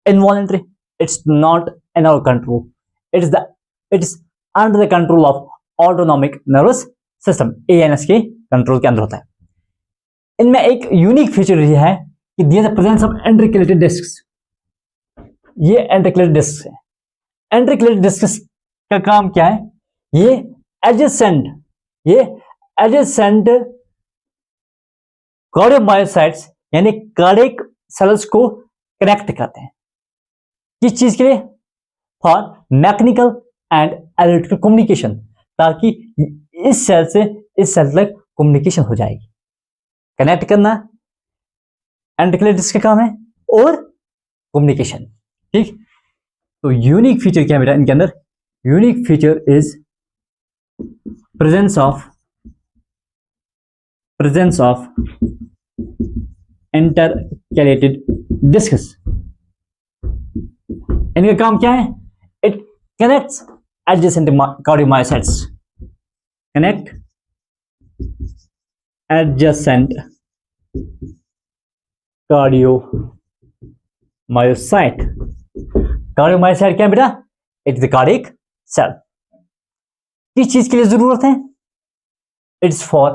Involuntary, it's not in our control. It's under the control of autonomic nervous system, ANS के कंट्रोल के अंदर होता है। इनमें एक यूनिक फीचर ये है कि दियर द प्रेजेंस ऑफ एंट्रिकुलेटेड डिस्क्स। ये एंट्रिकुलेटेड डिस्क है। एंट्रिकुलेटेड डिस्क्स का काम क्या है? ये एडजेसेंट कार्डियोमायोसाइट्स यानी कार्डियक सेल्स को कनेक्ट करते हैं। किस चीज के लिए? For mechanical and electrical communication, ताकि इस सेल से इस सेल तक कम्युनिकेशन हो जाएगी। कनेक्ट करना एंट्रिकुलेटेड डिस्क का काम है और कम्युनिकेशन। ठीक, तो यूनिक फीचर क्या है बेटा इनके अंदर? Unique feature is presence of intercalated discs. इनका काम क्या है? It connects adjacent cardiomyocytes. Connect adjacent cardiomyocyte. Cardiomyocyte क्या है बेटा? It is the cardiac cell. किस चीज के लिए जरूरत है? It's for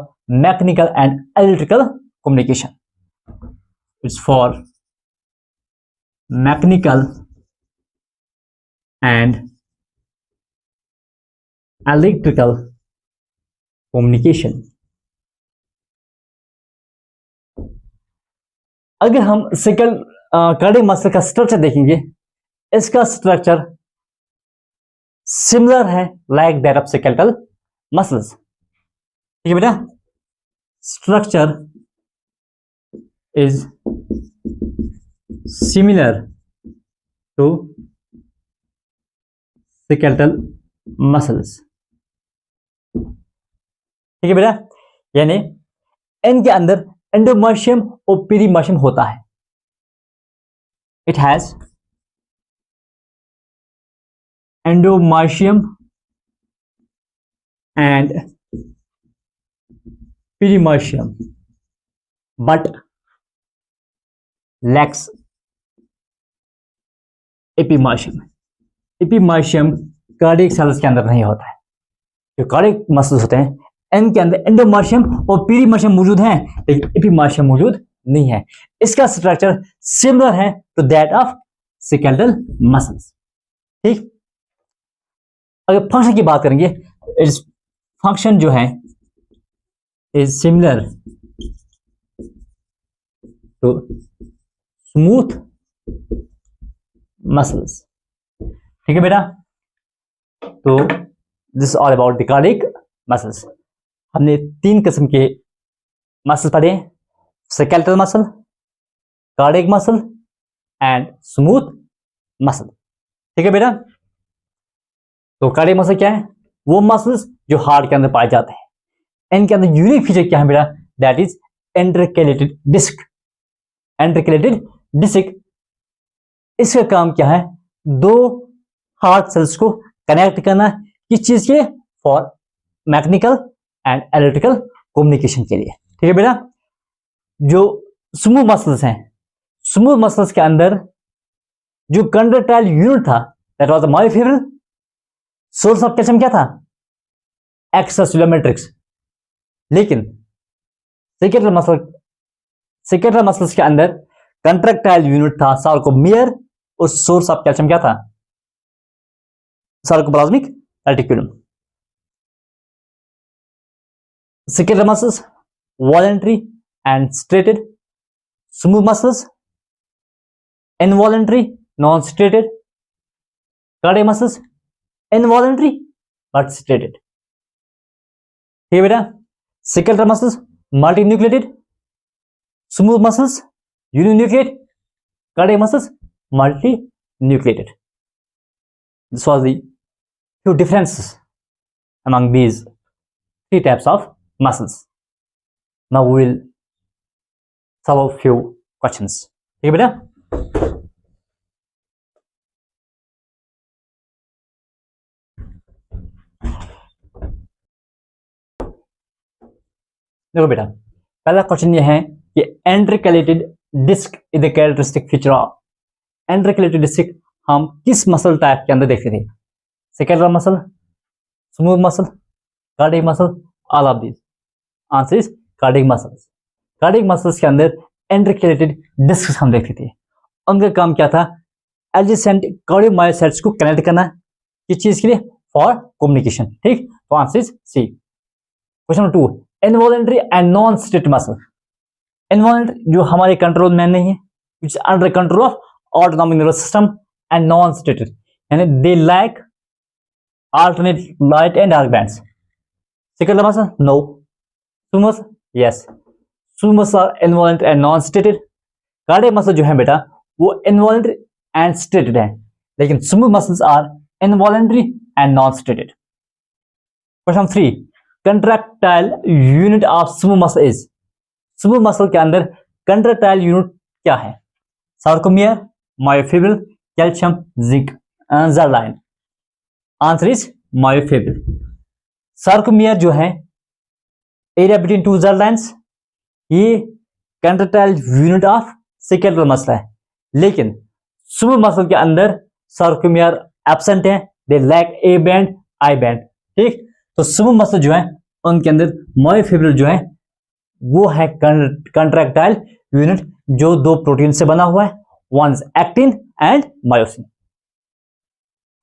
mechanical and electrical communication. It's for mechanical and electrical communication. अगर हम कार्डियक मसल का स्ट्रक्चर देखेंगे, इसका स्ट्रक्चर सिमिलर है like that of skeletal muscles. ठीक है बेटा, structure is similar to skeletal muscles. ठीक है बेटा, यानी इनके अंदर एंडोमार्शियम और पेरीमार्शियम होता है. It has endomysium and perimysium but lacks epimysium. Epimysium cardiac cells के अंदर नहीं होता है. जो कार्डियक मसल्स होते हैं इनके अंदर एंडोमार्शियम और पेरीमार्शियम मौजूद हैं, लेकिन एपीमार्शियम मौजूद नहीं है. इसका स्ट्रक्चर सिमिलर है to that of skeletal muscles. ठीक, अगर फंक्शन की बात करेंगे, इस फंक्शन जो है is similar to smooth muscles. ठीक है बेटा, तो this all about the cardiac muscles. हमने 3 किस्म के मसल पढ़े हैं: skeletal muscle, cardiac muscle and smooth muscle. ठीक है बेटा, तो कार्डियक मसल क्या है? वो मसल्स जो हार्ट के अंदर पाए जाते हैं. इनके अंदर यूनिक फीचर क्या है बेटा? That is intercalated disc. Intercalated disc, इसका काम क्या है? 2 हार्ट सेल्स को कनेक्ट करना. किस चीज के? For mechanical and electrical communication के लिए. ठीक है बेटा, जो स्मूथ मसल्स हैं, स्मूथ मसल्स के अंदर जो कंट्रैक्टाइल यूनिट था, that was the myofibril. Source of calcium क्या था? Extracellular matrix. लेकिन स्केलेटल मसल्स के अंदर कंट्रैक्टाइल यूनिट था सार्कोमियर, और सोर्स ऑफ कैल्शियम क्या था? Sarcoplasmic reticulum. Skeletal muscles voluntary and striated, smooth muscles involuntary non striated, cardiac muscles involuntary but striated. ठीक है बेटा, skeletal muscles multinucleated, smooth muscles uninucleate, cardiac muscles multinucleated. This was the few differences among these 3 types of muscles. Now we will solve a few questions. ठीक है बेटा, देखो बेटा, पहला question ये है कि intercalated disc is the characteristic feature of. इंटरकैलेटेड डिस्क हम किस मसल टाइप के अंदर देखते थे? Skeletal muscle, smooth muscle, cardiac muscle, all of this. Answer is cardiac muscles. Cardiac muscles के अंदर इंटरकैलेटेड डिस्क हम देखते थे. उनका काम क्या था? एडजेसेंट कार्डियोमायोसाइट्स को कनेक्ट करना. किस चीज के लिए? For communication. ठीक, तो answer is C. Question number 2, involuntary and non state muscle. Involuntary जो हमारे कंट्रोल में नहीं है, which is under control of autonomic nervous system, and non-stated, यानी they lack alternate light and dark bands. Skeletal muscle? No. Smooth muscle? Yes. Smooth muscle are involuntary and non-stated. Cardiac muscle जो है बेटा वो involuntary and stated है, लेकिन smooth muscles are involuntary and non-stated. Question 3, contractile unit of smooth muscle is. Smooth muscle के अंदर contractile unit क्या है? Sarcomere, myofibril, calcium, zinc, Z line. Answer is myofibril. Sarcomere जो है एरिया बिटवीन टू जर्लाइंस, ये contractile unit of skeletal muscle है, लेकिन smooth muscle के अंदर सर्कुमियर एब्सेंट है, they lack A band I band. ठीक, तो स्मूथ मसल जो है उनके अंदर मायोफिब्रिल जो है वो है कंट्रैक्टाइल यूनिट जो दो प्रोटीन से बना हुआ है, one is actin and myosin.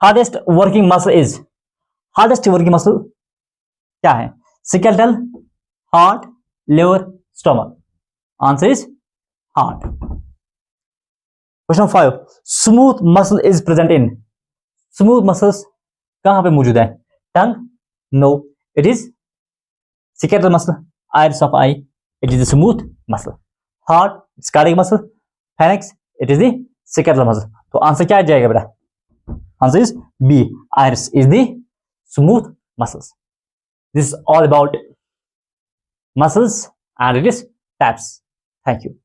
Hardest working muscle is, hardest working muscle क्या है? Skeletal, heart, liver, stomach. Answer is heart. Question 5, smooth muscle is present in, smooth muscles कहां पे मौजूद है? Tongue, no, it is skeletal muscle, iris of eye, it is the smooth muscle. Heart, it's cardiac muscle. Pharynx, it is the skeletal muscle. तो answer क्या आ जाएगा बेटा? Answer is B, iris is the smooth muscles. This is all about muscles and it is types. Thank you.